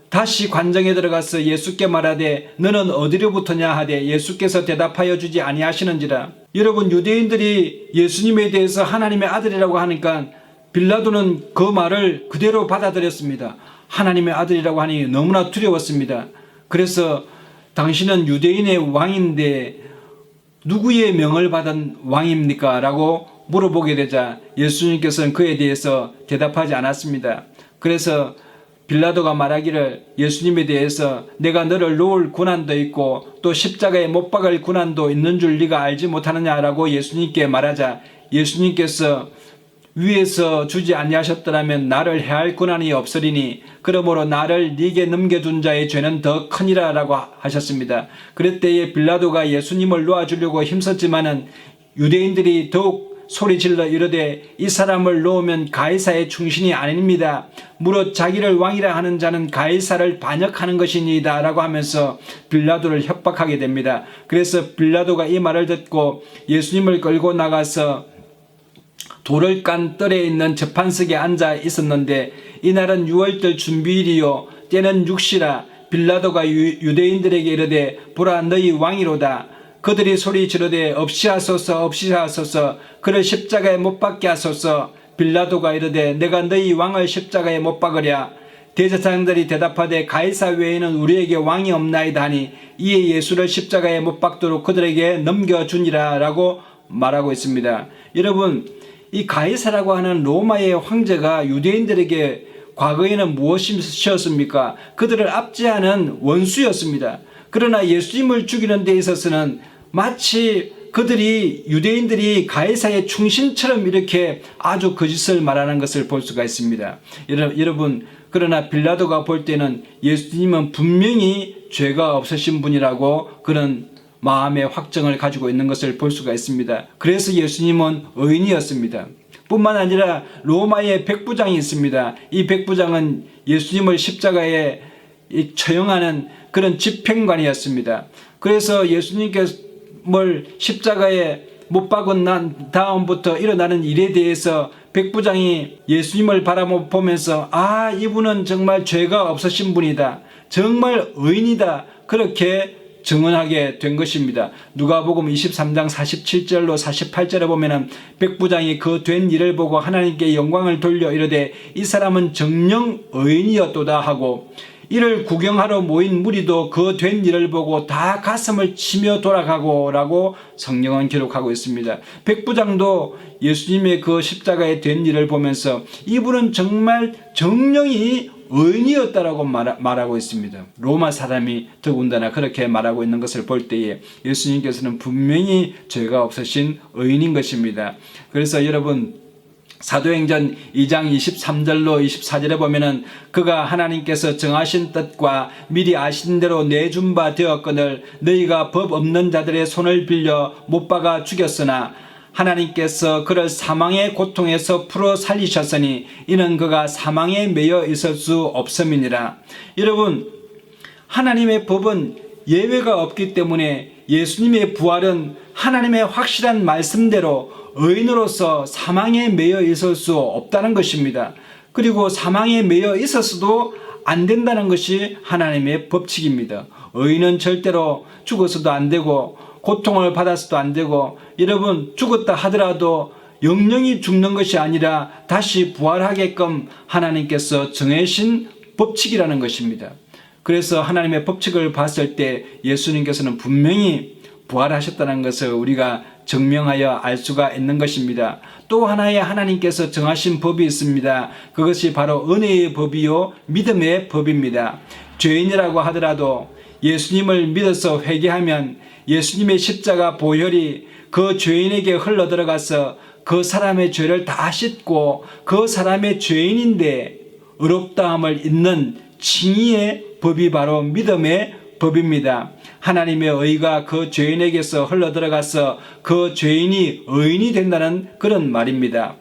다시 관정에 들어가서 예수께 말하되 너는 어디로부터냐 하되 예수께서 대답하여 주지 아니하시는지라. 여러분, 유대인들이 예수님에 대해서 하나님의 아들이라고 하니까 빌라도는 그 말을 그대로 받아들였습니다. 하나님의 아들이라고 하니 너무나 두려웠습니다. 그래서 당신은 유대인의 왕인데 누구의 명을 받은 왕입니까? 라고 물어보게 되자 예수님께서는 그에 대해서 대답하지 않았습니다. 그래서 빌라도가 말하기를 예수님에 대해서 내가 너를 놓을 고난도 있고 또 십자가에 못 박을 고난도 있는 줄 네가 알지 못하느냐라고 예수님께 말하자 예수님께서 위에서 주지 아니하셨더라면 나를 해할 권한이 없으리니 그러므로 나를 네게 넘겨준 자의 죄는 더 크니라 라고 하셨습니다. 그랬때에 빌라도가 예수님을 놓아주려고 힘썼지만은 유대인들이 더욱 소리질러 이르되 이 사람을 놓으면 가이사의 충신이 아닙니다. 무릇 자기를 왕이라 하는 자는 가이사를 반역하는 것이니이다 라고 하면서 빌라도를 협박하게 됩니다. 그래서 빌라도가 이 말을 듣고 예수님을 끌고 나가서 돌을 깐 뜰에 있는 재판석에 앉아 있었는데 이날은 6월절 준비일이요 때는 육시라. 빌라도가 유대인들에게 이르되 보라 너희 왕이로다. 그들이 소리 지르되 없이하소서 없이하소서 그를 십자가에 못 박게 하소서. 빌라도가 이르되 내가 너희 왕을 십자가에 못 박으랴. 대제사장들이 대답하되 가이사 외에는 우리에게 왕이 없나이다 하니 이에 예수를 십자가에 못 박도록 그들에게 넘겨주니라 라고 말하고 있습니다. 여러분, 이 가이사라고 하는 로마의 황제가 유대인들에게 과거에는 무엇이었습니까? 그들을 압제하는 원수였습니다. 그러나 예수님을 죽이는 데 있어서는 마치 그들이 유대인들이 가이사의 충신처럼 이렇게 아주 거짓을 말하는 것을 볼 수가 있습니다. 여러분, 그러나 빌라도가 볼 때는 예수님은 분명히 죄가 없으신 분이라고 그런 마음의 확정을 가지고 있는 것을 볼 수가 있습니다. 그래서 예수님은 의인이었습니다. 뿐만 아니라 로마의 백부장이 있습니다. 이 백부장은 예수님을 십자가에 처형하는 그런 집행관이었습니다. 그래서 예수님께서 십자가에 못 박은 난 다음부터 일어나는 일에 대해서 백부장이 예수님을 바라보면서 아, 이분은 정말 죄가 없으신 분이다. 정말 의인이다. 그렇게 증언하게 된 것입니다. 누가복음 23장 47절로 48절에 보면은 백부장이 그 된 일을 보고 하나님께 영광을 돌려 이르되 이 사람은 정녕 의인이었도다 하고 이를 구경하러 모인 무리도 그 된 일을 보고 다 가슴을 치며 돌아가고 라고 성경은 기록하고 있습니다. 백부장도 예수님의 그 십자가에 된 일을 보면서 이분은 정말 정령이 의인이었다라고 말하고 있습니다. 로마 사람이 더군다나 그렇게 말하고 있는 것을 볼 때에 예수님께서는 분명히 죄가 없으신 의인인 것입니다. 그래서 여러분, 사도행전 2장 23절로 24절에 보면은 그가 하나님께서 정하신 뜻과 미리 아신 대로 내준 바 되었거늘 너희가 법 없는 자들의 손을 빌려 못 박아 죽였으나 하나님께서 그를 사망의 고통에서 풀어 살리셨으니 이는 그가 사망에 매여 있을 수 없음이니라. 여러분, 하나님의 법은 예외가 없기 때문에 예수님의 부활은 하나님의 확실한 말씀대로 의인으로서 사망에 매여 있을 수 없다는 것입니다. 그리고 사망에 매여 있었어도 안 된다는 것이 하나님의 법칙입니다. 의인은 절대로 죽어서도 안 되고 고통을 받아서도 안 되고, 여러분, 죽었다 하더라도 영영이 죽는 것이 아니라 다시 부활하게끔 하나님께서 정해신 법칙이라는 것입니다. 그래서 하나님의 법칙을 봤을 때 예수님께서는 분명히 부활하셨다는 것을 우리가 증명하여 알 수가 있는 것입니다. 또 하나의 하나님께서 정하신 법이 있습니다. 그것이 바로 은혜의 법이요 믿음의 법입니다. 죄인이라고 하더라도 예수님을 믿어서 회개하면 예수님의 십자가 보혈이 그 죄인에게 흘러들어가서 그 사람의 죄를 다 씻고 그 사람의 죄인인데 의롭다함을 잇는 칭의의 법이 바로 믿음의 법입니다. 하나님의 의가 그 죄인에게서 흘러들어가서 그 죄인이 의인이 된다는 그런 말입니다.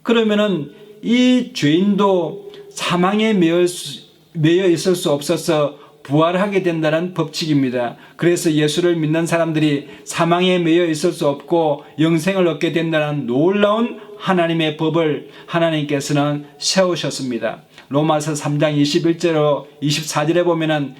그러면은 이 죄인도 사망에 매여 있을 수 없어서 부활하게 된다는 법칙입니다. 그래서 예수를 믿는 사람들이 사망에 매여 있을 수 없고 영생을 얻게 된다는 놀라운 하나님의 법을 하나님께서는 세우셨습니다. 로마서 3장 21절로 24절에 보면은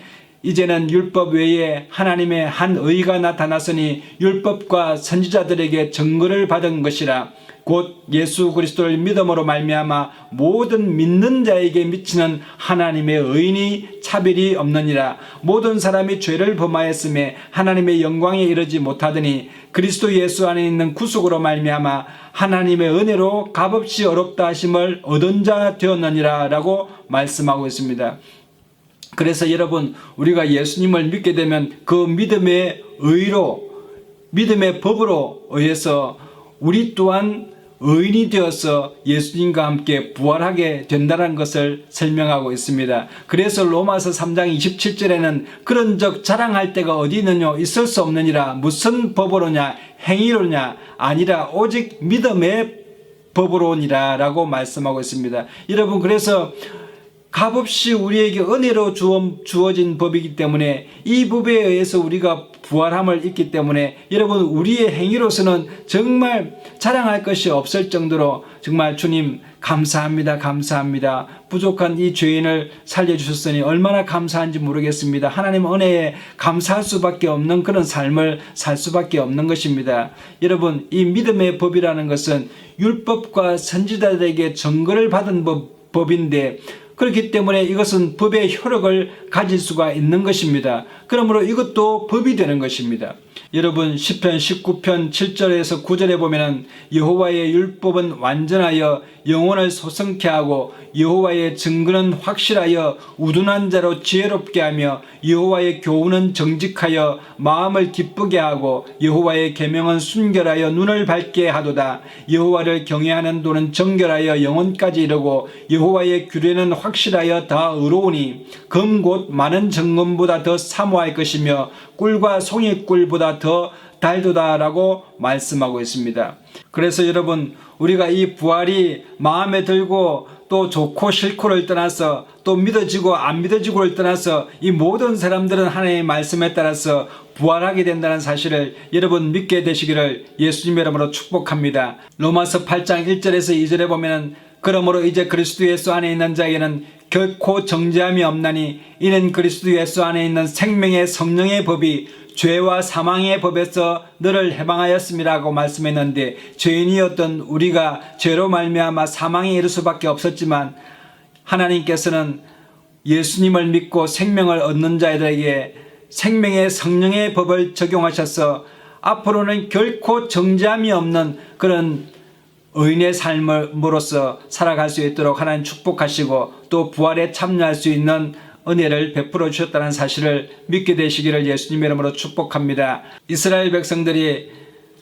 이제는 율법 외에 하나님의 한 의가 나타났으니 율법과 선지자들에게 증거를 받은 것이라. 곧 예수 그리스도를 믿음으로 말미암아 모든 믿는 자에게 미치는 하나님의 의인이 차별이 없느니라. 모든 사람이 죄를 범하였음에 하나님의 영광에 이르지 못하더니 그리스도 예수 안에 있는 구속으로 말미암아 하나님의 은혜로 값없이 어렵다 하심을 얻은 자 되었느니라 라고 말씀하고 있습니다. 그래서 여러분, 우리가 예수님을 믿게 되면 그 믿음의 의로, 믿음의 법으로 의해서 우리 또한 의인이 되어서 예수님과 함께 부활하게 된다는 것을 설명하고 있습니다. 그래서 로마서 3장 27절에는 그런 적 자랑할 데가 어디 있느냐 있을 수 없느니라 무슨 법으로냐 행위로냐 아니라 오직 믿음의 법으로니라 라고 말씀하고 있습니다. 여러분 그래서 값없이 우리에게 은혜로 주어진 법이기 때문에 이 법에 의해서 우리가 부활함을 입기 때문에 여러분 우리의 행위로서는 정말 자랑할 것이 없을 정도로 정말 주님 감사합니다. 감사합니다. 부족한 이 죄인을 살려주셨으니 얼마나 감사한지 모르겠습니다. 하나님 은혜에 감사할 수밖에 없는 그런 삶을 살 수밖에 없는 것입니다. 여러분 이 믿음의 법이라는 것은 율법과 선지자들에게 증거를 받은 법인데 그렇기 때문에 이것은 법의 효력을 가질 수가 있는 것입니다. 그러므로 이것도 법이 되는 것입니다. 여러분 시편 19편 7절에서 9절에 보면은 여호와의 율법은 완전하여 영혼을 소성케 하고 여호와의 증거는 확실하여 우둔한 자로 지혜롭게 하며 여호와의 교훈은 정직하여 마음을 기쁘게 하고 여호와의 계명은 순결하여 눈을 밝게 하도다. 여호와를 경외하는 도는 정결하여 영혼까지 이르고 여호와의 규례는 확실하여 다 의로우니 금 곧 많은 정금보다 더 사모할 것이며 꿀과 송이꿀보다 더 달도다라고 말씀하고 있습니다. 그래서 여러분 우리가 이 부활이 마음에 들고 또 좋고 싫고를 떠나서 또 믿어지고 안 믿어지고를 떠나서 이 모든 사람들은 하나님의 말씀에 따라서 부활하게 된다는 사실을 여러분 믿게 되시기를 예수님의 이름으로 축복합니다. 로마서 8장 1절에서 2절에 보면 그러므로 이제 그리스도 예수 안에 있는 자에게는 결코 정죄함이 없나니 이는 그리스도 예수 안에 있는 생명의 성령의 법이 죄와 사망의 법에서 너를 해방하였음이라고 말씀했는데 죄인이었던 우리가 죄로 말미암아 사망에 이를 수밖에 없었지만 하나님께서는 예수님을 믿고 생명을 얻는 자들에게 생명의 성령의 법을 적용하셔서 앞으로는 결코 정죄함이 없는 그런 의인의 삶으로서 살아갈 수 있도록 하나님 축복하시고 또 부활에 참여할 수 있는 은혜를 베풀어 주셨다는 사실을 믿게 되시기를 예수님의 이름으로 축복합니다. 이스라엘 백성들이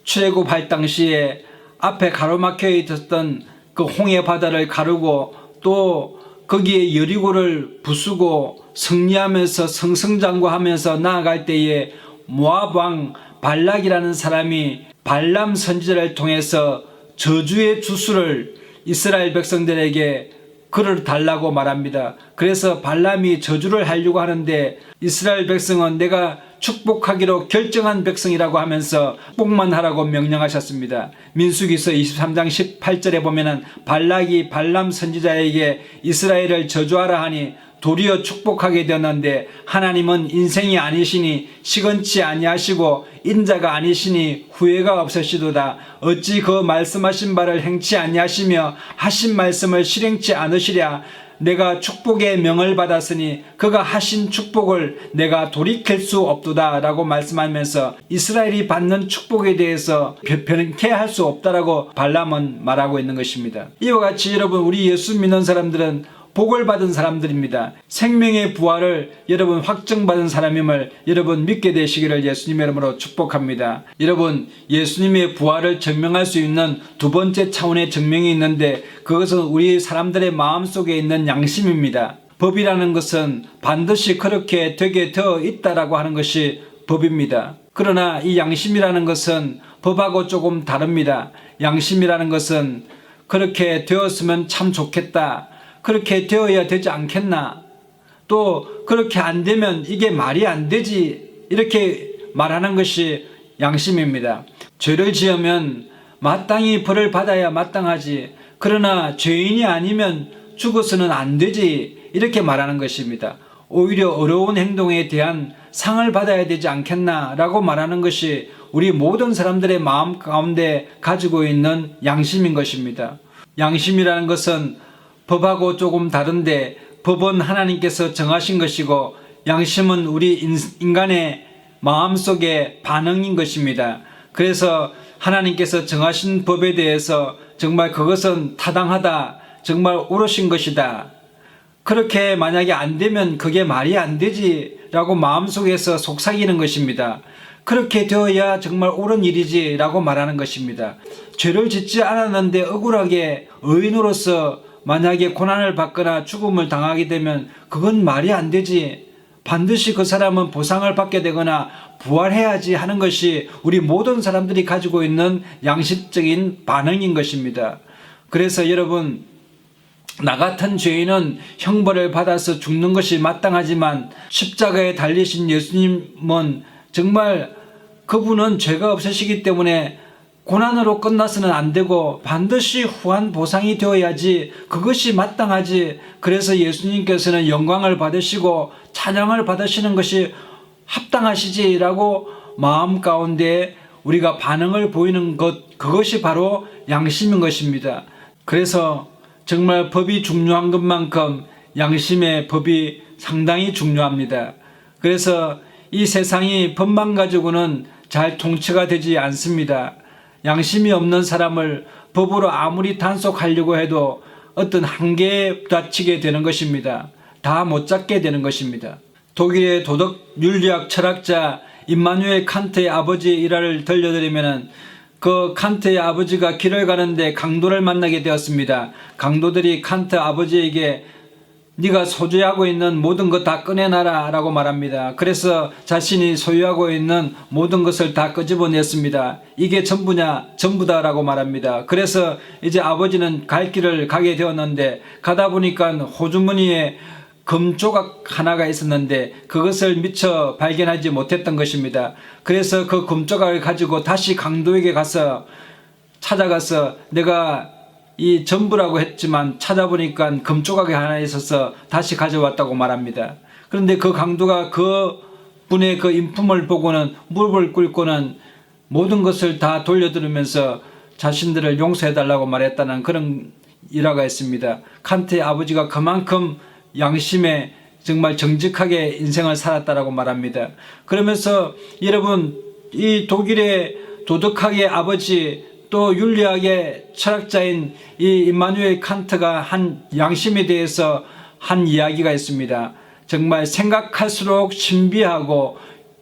출애굽할 당시에 앞에 가로막혀 있었던 그 홍해 바다를 가르고 또 거기에 여리고를 부수고 승리하면서 승승장구하면서 나아갈 때에 모압 왕 발락이라는 사람이 발람 선지자를 통해서 저주의 주수를 이스라엘 백성들에게 글을 달라고 말합니다. 그래서 발람이 저주를 하려고 하는데 이스라엘 백성은 내가 축복하기로 결정한 백성이라고 하면서 축복만 하라고 명령하셨습니다. 민수기서 23장 18절에 보면은 발락이 발람 선지자에게 이스라엘을 저주하라 하니 도리어 축복하게 되었는데 하나님은 인생이 아니시니 시건치 아니하시고 인자가 아니시니 후회가 없으시도다. 어찌 그 말씀하신 바를 행치 아니하시며 하신 말씀을 실행치 않으시랴. 내가 축복의 명을 받았으니 그가 하신 축복을 내가 돌이킬 수 없도다 라고 말씀하면서 이스라엘이 받는 축복에 대해서 변케 할 수 없다라고 발람은 말하고 있는 것입니다. 이와 같이 여러분 우리 예수 믿는 사람들은 복을 받은 사람들입니다. 생명의 부활을 여러분 확정받은 사람임을 여러분 믿게 되시기를 예수님의 이름으로 축복합니다. 여러분 예수님의 부활을 증명할 수 있는 두 번째 차원의 증명이 있는데 그것은 우리 사람들의 마음속에 있는 양심입니다. 법이라는 것은 반드시 그렇게 되게 되어 있다라고 하는 것이 법입니다. 그러나 이 양심이라는 것은 법하고 조금 다릅니다. 양심이라는 것은 그렇게 되었으면 참 좋겠다. 그렇게 되어야 되지 않겠나? 또 그렇게 안 되면 이게 말이 안 되지. 이렇게 말하는 것이 양심입니다. 죄를 지으면 마땅히 벌을 받아야 마땅하지. 그러나 죄인이 아니면 죽어서는 안 되지. 이렇게 말하는 것입니다. 오히려 어려운 행동에 대한 상을 받아야 되지 않겠나? 라고 말하는 것이 우리 모든 사람들의 마음 가운데 가지고 있는 양심인 것입니다. 양심이라는 것은 법하고 조금 다른데 법은 하나님께서 정하신 것이고 양심은 우리 인간의 마음속의 반응인 것입니다. 그래서 하나님께서 정하신 법에 대해서 정말 그것은 타당하다, 정말 옳으신 것이다. 그렇게 만약에 안 되면 그게 말이 안 되지 라고 마음속에서 속삭이는 것입니다. 그렇게 되어야 정말 옳은 일이지라고 말하는 것입니다. 죄를 짓지 않았는데 억울하게 의인으로서 만약에 고난을 받거나 죽음을 당하게 되면 그건 말이 안 되지. 반드시 그 사람은 보상을 받게 되거나 부활해야지 하는 것이 우리 모든 사람들이 가지고 있는 양식적인 반응인 것입니다. 그래서 여러분, 나 같은 죄인은 형벌을 받아서 죽는 것이 마땅하지만 십자가에 달리신 예수님은 정말 그분은 죄가 없으시기 때문에 고난으로 끝나서는 안 되고 반드시 후한 보상이 되어야지, 그것이 마땅하지. 그래서 예수님께서는 영광을 받으시고 찬양을 받으시는 것이 합당하시지라고 마음 가운데 우리가 반응을 보이는 것, 그것이 바로 양심인 것입니다. 그래서 정말 법이 중요한 것만큼 양심의 법이 상당히 중요합니다. 그래서 이 세상이 법만 가지고는 잘 통치가 되지 않습니다. 양심이 없는 사람을 법으로 아무리 단속하려고 해도 어떤 한계에 부딪히게 되는 것입니다. 다 못 잡게 되는 것입니다. 독일의 도덕 윤리학 철학자 임마누엘 칸트의 아버지의 일화를 들려드리면, 그 칸트의 아버지가 길을 가는데 강도를 만나게 되었습니다. 강도들이 칸트 아버지에게 네가 소유하고 있는 모든 것 다 꺼내놔라 라고 말합니다. 그래서 자신이 소유하고 있는 모든 것을 다 끄집어냈습니다. 이게 전부냐? 전부다 라고 말합니다. 그래서 이제 아버지는 갈 길을 가게 되었는데, 가다 보니까 호주머니에 금 조각 하나가 있었는데 그것을 미처 발견하지 못했던 것입니다. 그래서 그 금 조각을 가지고 다시 강도에게 가서 찾아가서 내가 이 전부라고 했지만 찾아보니까 금 조각이 하나 있어서 다시 가져왔다고 말합니다. 그런데 그 강도가 그 분의 그 인품을 보고는 무릎을 꿇고는 모든 것을 다 돌려드리면서 자신들을 용서해달라고 말했다는 그런 일화가 있습니다. 칸트의 아버지가 그만큼 양심에 정말 정직하게 인생을 살았다라고 말합니다. 그러면서 여러분, 이 독일의 도덕학의 아버지 또 윤리학의 철학자인 이 임마누엘 칸트가 한 양심에 대해서 한 이야기가 있습니다. 정말 생각할수록 신비하고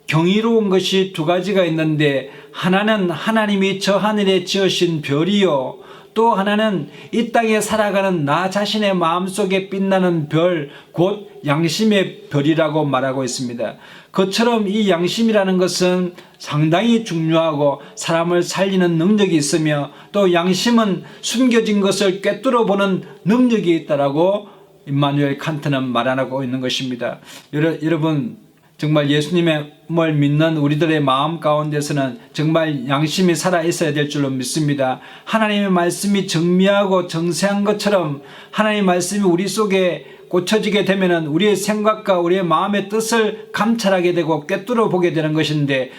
경이로운 것이 두 가지가 있는데, 하나는 하나님이 저 하늘에 지으신 별이요, 또 하나는 이 땅에 살아가는 나 자신의 마음속에 빛나는 별, 곧 양심의 별이라고 말하고 있습니다. 그처럼 이 양심이라는 것은 상당히 중요하고 사람을 살리는 능력이 있으며, 또 양심은 숨겨진 것을 꿰뚫어 보는 능력이 있다라고 임마누엘 칸트는 말하고 있는 것입니다. 여러분, 정말 예수님을 믿는 우리들의 마음 가운데서는 정말 양심이 살아 있어야 될 줄로 믿습니다. 하나님의 말씀이 정미하고 정세한 것처럼 하나님의 말씀이 우리 속에 꽂혀지게 되면은 우리의 생각과 우리의 마음의 뜻을 감찰하게 되고 꿰뚫어 보게 되는 것인데,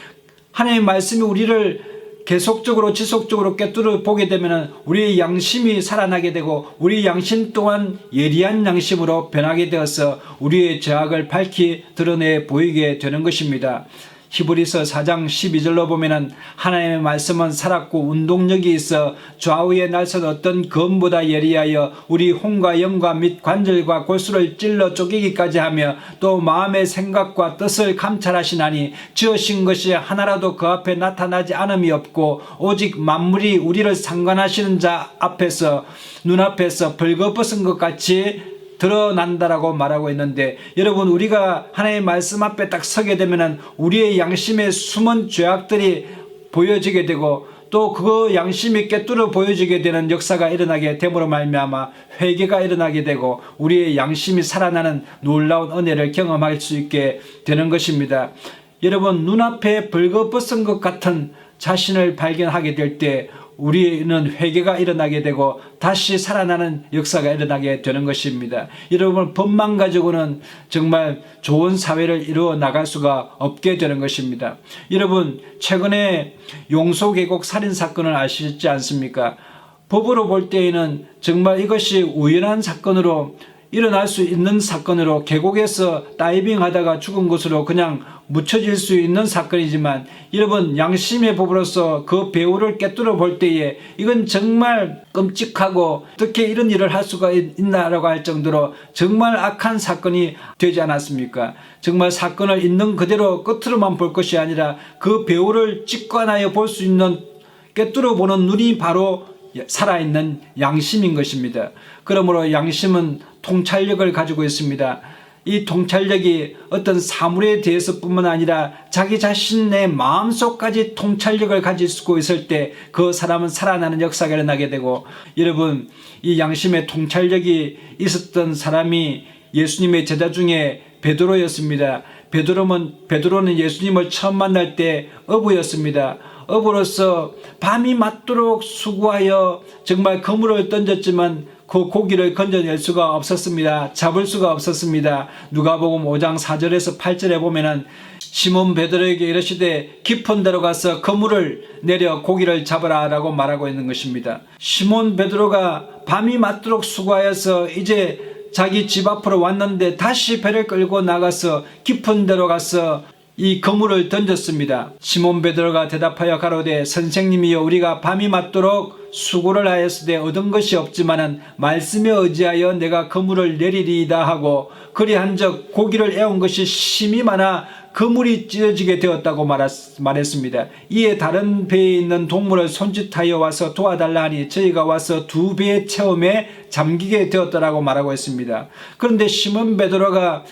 하나님의 말씀이 우리를 계속적으로 지속적으로 꿰뚫어 보게 되면 우리의 양심이 살아나게 되고, 우리 양심 또한 예리한 양심으로 변하게 되어서 우리의 죄악을 밝히 드러내 보이게 되는 것입니다. 히브리서 4장 12절로 보면은 하나님의 말씀은 살았고 운동력이 있어 좌우에 날선 어떤 검보다 예리하여 우리 혼과 영과 및 관절과 골수를 찔러 쪼개기까지 하며 또 마음의 생각과 뜻을 감찰하시나니 지으신 것이 하나라도 그 앞에 나타나지 않음이 없고 오직 만물이 우리를 상관하시는 자 앞에서 눈앞에서 벌거벗은 것 같이 드러난다라고 말하고 있는데, 여러분, 우리가 하나님의 말씀 앞에 딱 서게 되면은 우리의 양심의 숨은 죄악들이 보여지게 되고, 또 그 양심이 꿰뚫어 보여지게 되는 역사가 일어나게 됨으로 말미암아 회개가 일어나게 되고 우리의 양심이 살아나는 놀라운 은혜를 경험할 수 있게 되는 것입니다. 여러분, 눈앞에 벌거벗은 것 같은 자신을 발견하게 될 때 우리는 회개가 일어나게 되고 다시 살아나는 역사가 일어나게 되는 것입니다. 여러분, 법만 가지고는 정말 좋은 사회를 이루어 나갈 수가 없게 되는 것입니다. 여러분, 최근에 용소계곡 살인사건을 아시지 않습니까? 법으로 볼 때에는 정말 이것이 우연한 사건으로 일어날 수 있는 사건으로 계곡에서 다이빙 하다가 죽은 것으로 그냥 묻혀질 수 있는 사건이지만 여러분 양심의 법으로서 그 배우를 꿰뚫어 볼 때에 이건 정말 끔찍하고 어떻게 이런 일을 할 수가 있나라고 할 정도로 정말 악한 사건이 되지 않았습니까? 정말 사건을 있는 그대로 끝으로만 볼 것이 아니라 그 배우를 직관하여 볼 수 있는 꿰뚫어 보는 눈이 바로 살아있는 양심인 것입니다. 그러므로 양심은 통찰력을 가지고 있습니다. 이 통찰력이 어떤 사물에 대해서뿐만 아니라 자기 자신의 마음속까지 통찰력을 가지고 있을 때 그 사람은 살아나는 역사가 일어나게 되고, 여러분 이 양심의 통찰력이 있었던 사람이 예수님의 제자 중에 베드로였습니다. 베드로는 예수님을 처음 만날 때 어부였습니다. 어부로서 밤이 맞도록 수고하여 정말 그물을 던졌지만 그 고기를 건져낼 수가 없었습니다. 잡을 수가 없었습니다. 누가복음 5장 4절에서 8절에 보면은 시몬 베드로에게 이르시되 깊은 데로 가서 그물을 내려 고기를 잡으라 라고 말하고 있는 것입니다. 시몬 베드로가 밤이 맞도록 수고하여서 이제 자기 집 앞으로 왔는데 다시 배를 끌고 나가서 깊은 데로 가서 이 그물을 던졌습니다. 시몬 베드로가 대답하여 가로되 선생님이여 우리가 밤이 맞도록 수고를 하였으되 얻은 것이 없지만은 말씀에 의지하여 내가 그물을 내리리이다 하고 그리한즉 고기를 애운 것이 심히 많아 그물이 찢어지게 되었다고 말했습니다. 이에 다른 배에 있는 동물을 손짓하여 와서 도와달라 하니 저희가 와서 두 배의 체험에 잠기게 되었다라고 말하고 있습니다. 그런데 시몬 베드로가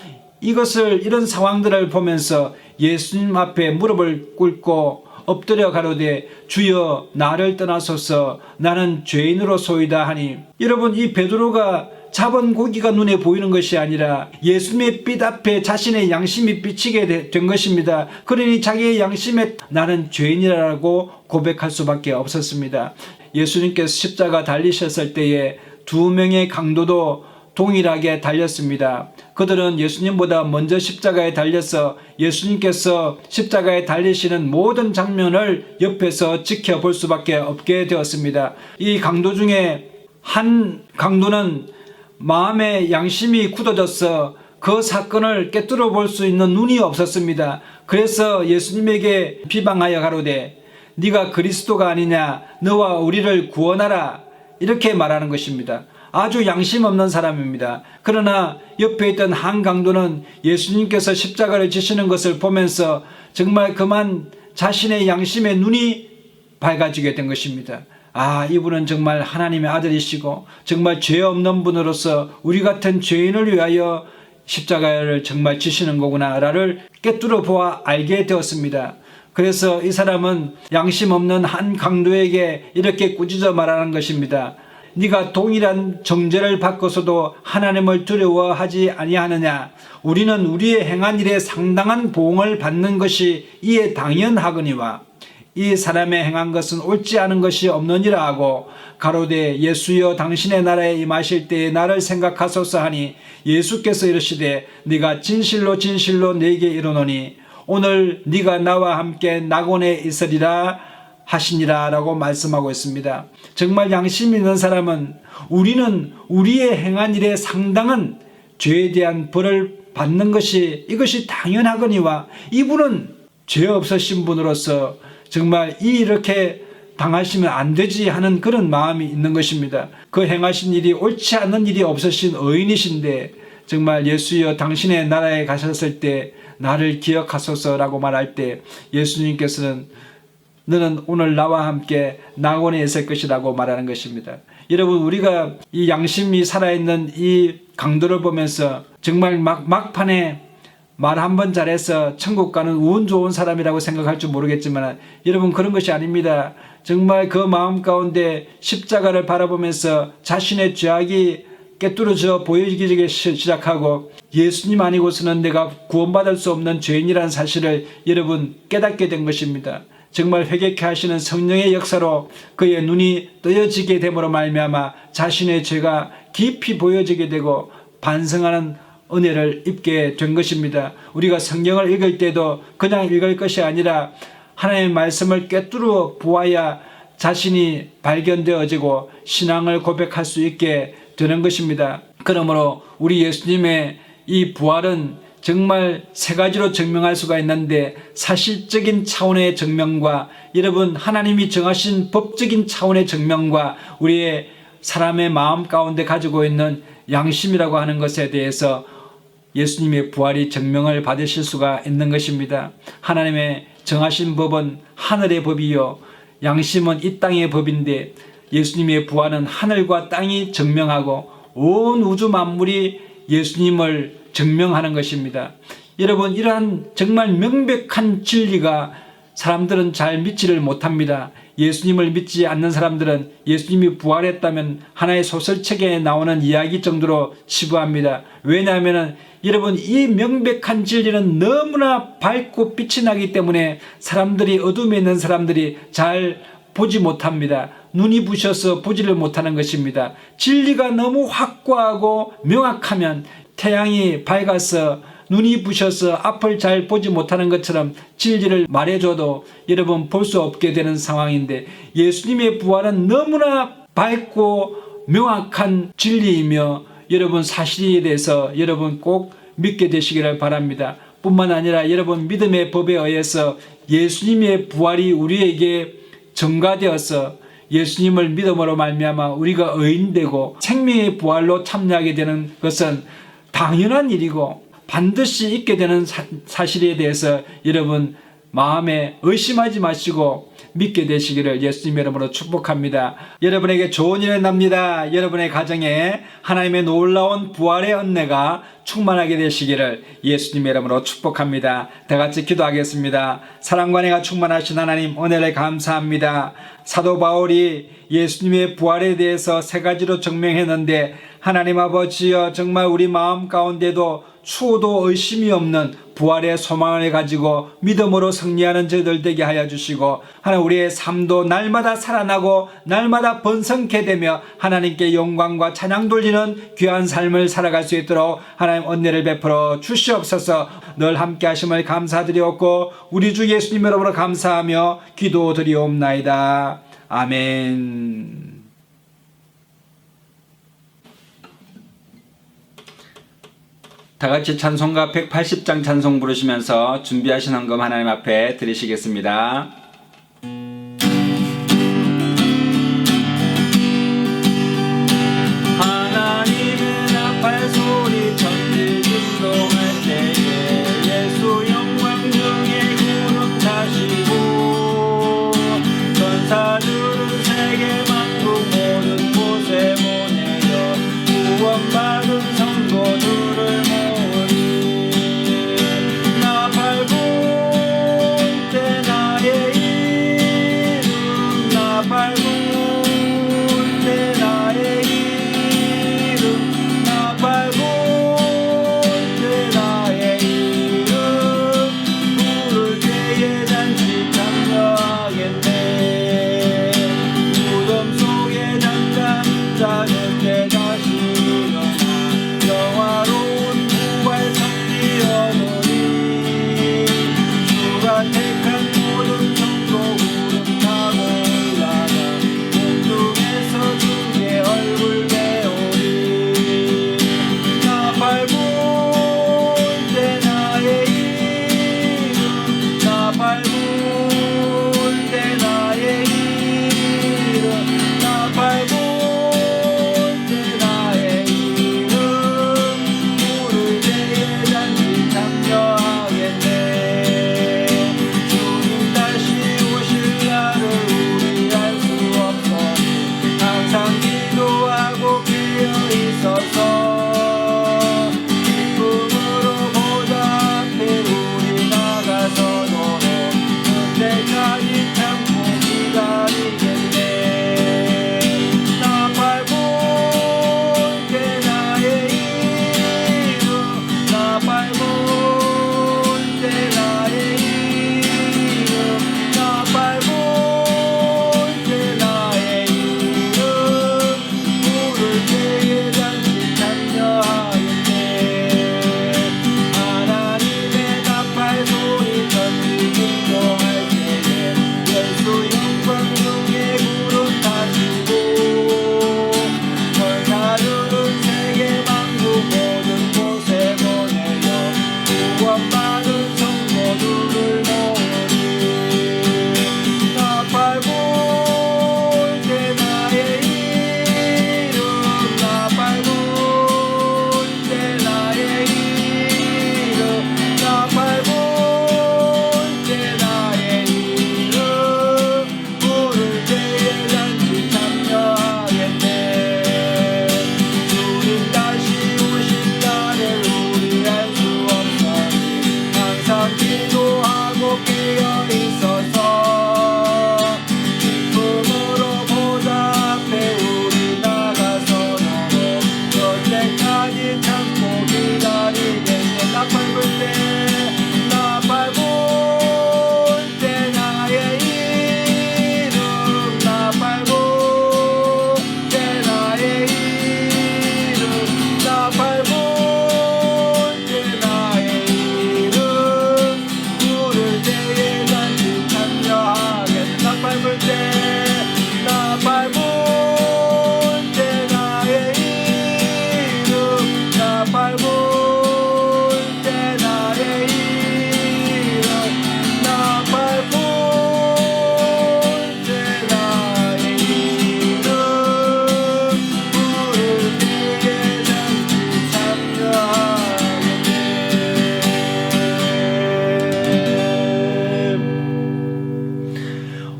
이런 상황들을 보면서 예수님 앞에 무릎을 꿇고 엎드려 가로되 주여 나를 떠나소서 나는 죄인으로소이다 하니, 여러분 이 베드로가 잡은 고기가 눈에 보이는 것이 아니라 예수님의 빛 앞에 자신의 양심이 비치게 된 것입니다. 그러니 자기의 양심에 나는 죄인이라고 고백할 수밖에 없었습니다. 예수님께서 십자가 달리셨을 때에 두 명의 강도도 동일하게 달렸습니다. 그들은 예수님보다 먼저 십자가에 달려서 예수님께서 십자가에 달리시는 모든 장면을 옆에서 지켜볼 수밖에 없게 되었습니다. 이 강도 중에 한 강도는 마음의 양심이 굳어져서 그 사건을 꿰뚫어 볼 수 있는 눈이 없었습니다. 그래서 예수님에게 비방하여 가로되 네가 그리스도가 아니냐 너와 우리를 구원하라 이렇게 말하는 것입니다. 아주 양심 없는 사람입니다. 그러나 옆에 있던 한 강도는 예수님께서 십자가를 지시는 것을 보면서 정말 그만 자신의 양심의 눈이 밝아지게 된 것입니다. 이분은 정말 하나님의 아들이시고 정말 죄 없는 분으로서 우리 같은 죄인을 위하여 십자가를 정말 지시는 거구나를 꿰뚫어 보아 알게 되었습니다. 그래서 이 사람은 양심 없는 한 강도에게 이렇게 꾸짖어 말하는 것입니다. 네가 동일한 정죄를 받고서도 하나님을 두려워하지 아니하느냐? 우리는 우리의 행한 일에 상당한 보응을 받는 것이 이에 당연하거니와 이 사람의 행한 것은 옳지 않은 것이 없느니라 하고 가로되 예수여 당신의 나라에 임하실 때에 나를 생각하소서 하니 예수께서 이르시되 네가 진실로 진실로 내게 이르노니 오늘 네가 나와 함께 낙원에 있으리라 하시니라 라고 말씀하고 있습니다. 정말 양심 있는 사람은 우리는 우리의 행한 일에 상당한 죄에 대한 벌을 받는 것이 이것이 당연하거니와 이분은 죄 없으신 분으로서 정말 이렇게 당하시면 안 되지 하는 그런 마음이 있는 것입니다. 그 행하신 일이 옳지 않은 일이 없으신 의인이신데 정말 예수여 당신의 나라에 가셨을 때 나를 기억하소서라고 말할 때 예수님께서는 너는 오늘 나와 함께 낙원에 있을 것이라고 말하는 것입니다. 여러분 우리가 이 양심이 살아있는 이 강도를 보면서 정말 막판에 말 한 번 잘해서 천국 가는 운 좋은 사람이라고 생각할 줄 모르겠지만 여러분 그런 것이 아닙니다. 정말 그 마음 가운데 십자가를 바라보면서 자신의 죄악이 꿰뚫어져 보이기 시작하고 예수님 아니고서는 내가 구원받을 수 없는 죄인이라는 사실을 여러분 깨닫게 된 것입니다. 정말 회개케 하시는 성령의 역사로 그의 눈이 뜨여지게 됨으로 말미암아 자신의 죄가 깊이 보여지게 되고 반성하는 은혜를 입게 된 것입니다. 우리가 성경을 읽을 때도 그냥 읽을 것이 아니라 하나님의 말씀을 꿰뚫어 보아야 자신이 발견되어지고 신앙을 고백할 수 있게 되는 것입니다. 그러므로 우리 예수님의 이 부활은 정말 세 가지로 증명할 수가 있는데, 사실적인 차원의 증명과 여러분 하나님이 정하신 법적인 차원의 증명과 우리의 사람의 마음 가운데 가지고 있는 양심이라고 하는 것에 대해서 예수님의 부활이 증명을 받으실 수가 있는 것입니다. 하나님의 정하신 법은 하늘의 법이요 양심은 이 땅의 법인데, 예수님의 부활은 하늘과 땅이 증명하고 온 우주 만물이 예수님을 증명하는 것입니다. 여러분, 이러한 정말 명백한 진리가 사람들은 잘 믿지를 못합니다. 예수님을 믿지 않는 사람들은 예수님이 부활했다면 하나의 소설책에 나오는 이야기 정도로 치부합니다. 왜냐하면 여러분, 이 명백한 진리는 너무나 밝고 빛이 나기 때문에 사람들이, 어둠에 있는 사람들이 잘 보지 못합니다. 눈이 부셔서 보지를 못하는 것입니다. 진리가 너무 확고하고 명확하면 태양이 밝아서 눈이 부셔서 앞을 잘 보지 못하는 것처럼 진리를 말해줘도 여러분 볼 수 없게 되는 상황인데, 예수님의 부활은 너무나 밝고 명확한 진리이며 여러분 사실에 대해서 여러분 꼭 믿게 되시기를 바랍니다. 뿐만 아니라 여러분 믿음의 법에 의해서 예수님의 부활이 우리에게 증가되어서 예수님을 믿음으로 말미암아 우리가 의인되고 생명의 부활로 참여하게 되는 것은 당연한 일이고 반드시 있게 되는 사실에 대해서 여러분 마음에 의심하지 마시고 믿게 되시기를 예수님의 이름으로 축복합니다. 여러분에게 좋은 일이 납니다. 여러분의 가정에 하나님의 놀라운 부활의 은혜가 충만하게 되시기를 예수님의 이름으로 축복합니다. 다 같이 기도하겠습니다. 사랑과 은혜가 충만하신 하나님, 은혜를 감사합니다. 사도 바울이 예수님의 부활에 대해서 세 가지로 증명했는데, 하나님 아버지여, 정말 우리 마음 가운데도 추호도 의심이 없는 부활의 소망을 가지고 믿음으로 승리하는 저희들 되게 하여 주시고, 하나님 우리의 삶도 날마다 살아나고 날마다 번성케 되며 하나님께 영광과 찬양 돌리는 귀한 삶을 살아갈 수 있도록 하나님 은혜를 베풀어 주시옵소서. 늘 함께 하심을 감사드리옵고 우리 주 예수님 이름으로 감사하며 기도드리옵나이다. 아멘. 다 같이 찬송가 180장 찬송 부르시면서 준비하신 헌금 하나님 앞에 드리시겠습니다. 하나님은 나팔 소리 천지 진동할 때에 예수 영광 중에 구름 타시고 천사들은 세계 만국 모든 곳에 보내려 구원받은 성도들을 나팔 불 때 나의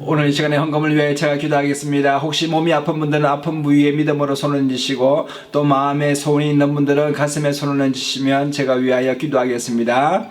오늘 이 시간에 헌금을 위해 제가 기도하겠습니다. 혹시 몸이 아픈 분들은 아픈 부위에 믿음으로 손을 얹으시고 또 마음에 소원이 있는 분들은 가슴에 손을 얹으시면 제가 위하여 기도하겠습니다.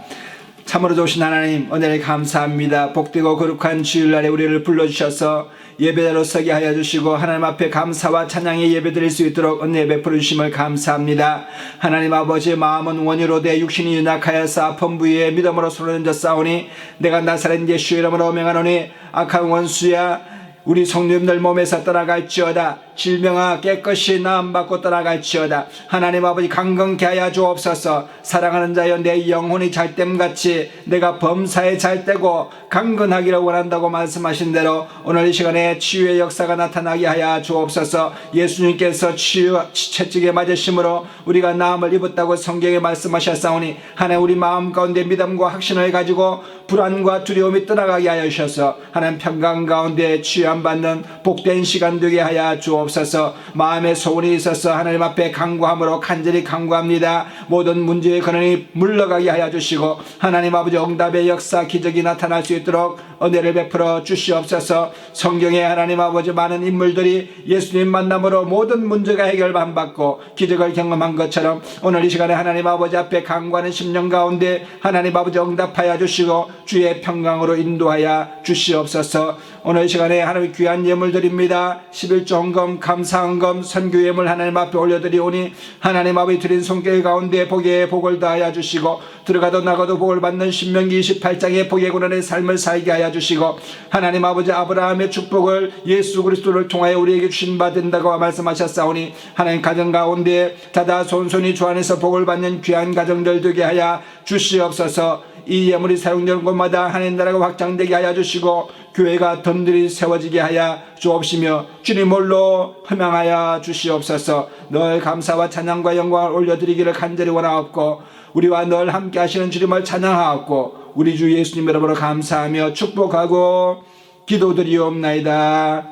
참으로 좋으신 하나님, 은혜를 감사합니다. 복되고 거룩한 주일날에 우리를 불러주셔서 예배자로 서게 하여 주시고 하나님 앞에 감사와 찬양의 예배 드릴 수 있도록 은혜 베풀어 주심을 감사합니다. 하나님 아버지의 마음은 원유로 돼 육신이 연약하여서 아픈 부위에 믿음으로 손을 얹어 싸우니 내가 나사렛 예수 이름으로 명하노니 악한 원수야 우리 성도님들 몸에서 떠나갈지어다. 질병아 깨끗이 나음받고 떠나갈지어다. 하나님 아버지 강건케 하여 주옵소서. 사랑하는 자여 내 영혼이 잘됨같이 내가 범사에 잘되고 강건하기를 원한다고 말씀하신 대로 오늘 이 시간에 치유의 역사가 나타나게 하여 주옵소서. 예수님께서 채찍에 맞으심으로 우리가 나음을 입었다고 성경에 말씀하셨사오니 하나님 우리 마음 가운데 믿음과 확신을 가지고 불안과 두려움이 떠나가게 하여 주셔서 하나님 평강 가운데 취함받는 복된 시간 되게 하여 주옵소서. 마음에 소원이 있어서 하나님 앞에 간구함으로 간절히 간구합니다. 모든 문제의 근원이 물러가게 하여 주시고 하나님 아버지 응답의 역사 기적이 나타날 수 있도록 은혜를 베풀어 주시옵소서. 성경에 하나님 아버지 많은 인물들이 예수님 만남으로 모든 문제가 해결받고 기적을 경험한 것처럼 오늘 이 시간에 하나님 아버지 앞에 간구하는 심령 가운데 하나님 아버지 응답하여 주시고 주의 평강으로 인도하여 주시옵소서. 오늘 이 시간에 하나님 귀한 예물들입니다. 11조 헌금 감사 헌금 선교 예물 하나님 앞에 올려드리오니 하나님 아버지 드린 손길 가운데 복에 복을 다하여 주시고 들어가도 나가도 복을 받는 신명기 28장의 복의 고난의 삶을 살게 하여 주시고 하나님 아버지 아브라함의 축복을 예수 그리스도를 통하여 우리에게 주신 바 된다고 말씀하셨사오니 하나님 가정 가운데 다다 손손이 주 안에서 복을 받는 귀한 가정들 되게 하여 주시옵소서. 이 예물이 사용되는 곳마다 하나님 나라가 확장되게 하여 주시고 교회가 덤들이 세워지게 하여 주옵시며 주님 홀로 허명하여 주시옵소서. 늘 감사와 찬양과 영광을 올려드리기를 간절히 원하옵고 우리와 늘 함께 하시는 주님을 찬양하옵고 우리 주 예수님 이름으로 감사하며 축복하고 기도드리옵나이다.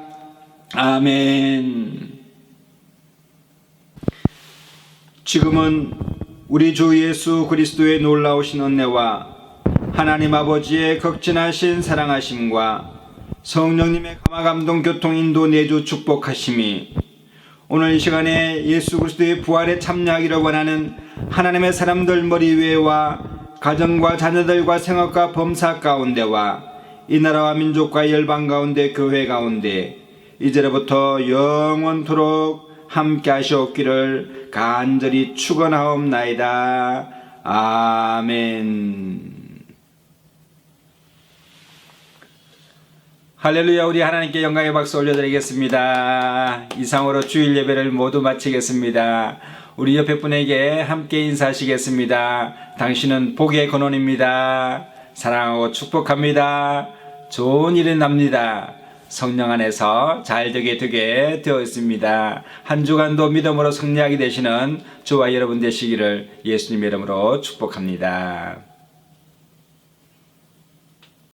아멘. 지금은 우리 주 예수 그리스도의 놀라우신 은혜와 하나님 아버지의 극진하신 사랑하심과 성령님의 감화감동 교통인도 내주 축복하심이 오늘 이 시간에 예수 그리스도의 부활에 참여하기를 원하는 하나님의 사람들 머리 위에와 가정과 자녀들과 생업과 범사 가운데와 이 나라와 민족과 열방 가운데 교회 가운데 이제로부터 영원토록 함께 하시옵기를 간절히 축원하옵나이다. 아멘. 할렐루야. 우리 하나님께 영광의 박수 올려드리겠습니다. 이상으로 주일 예배를 모두 마치겠습니다. 우리 옆에 분에게 함께 인사하시겠습니다. 당신은 복의 근원입니다. 사랑하고 축복합니다. 좋은 일이 납니다. 성령 안에서 잘되게 되게 되어 있습니다. 한 주간도 믿음으로 승리하게 되시는 저와 여러분 되시기를 예수님의 이름으로 축복합니다.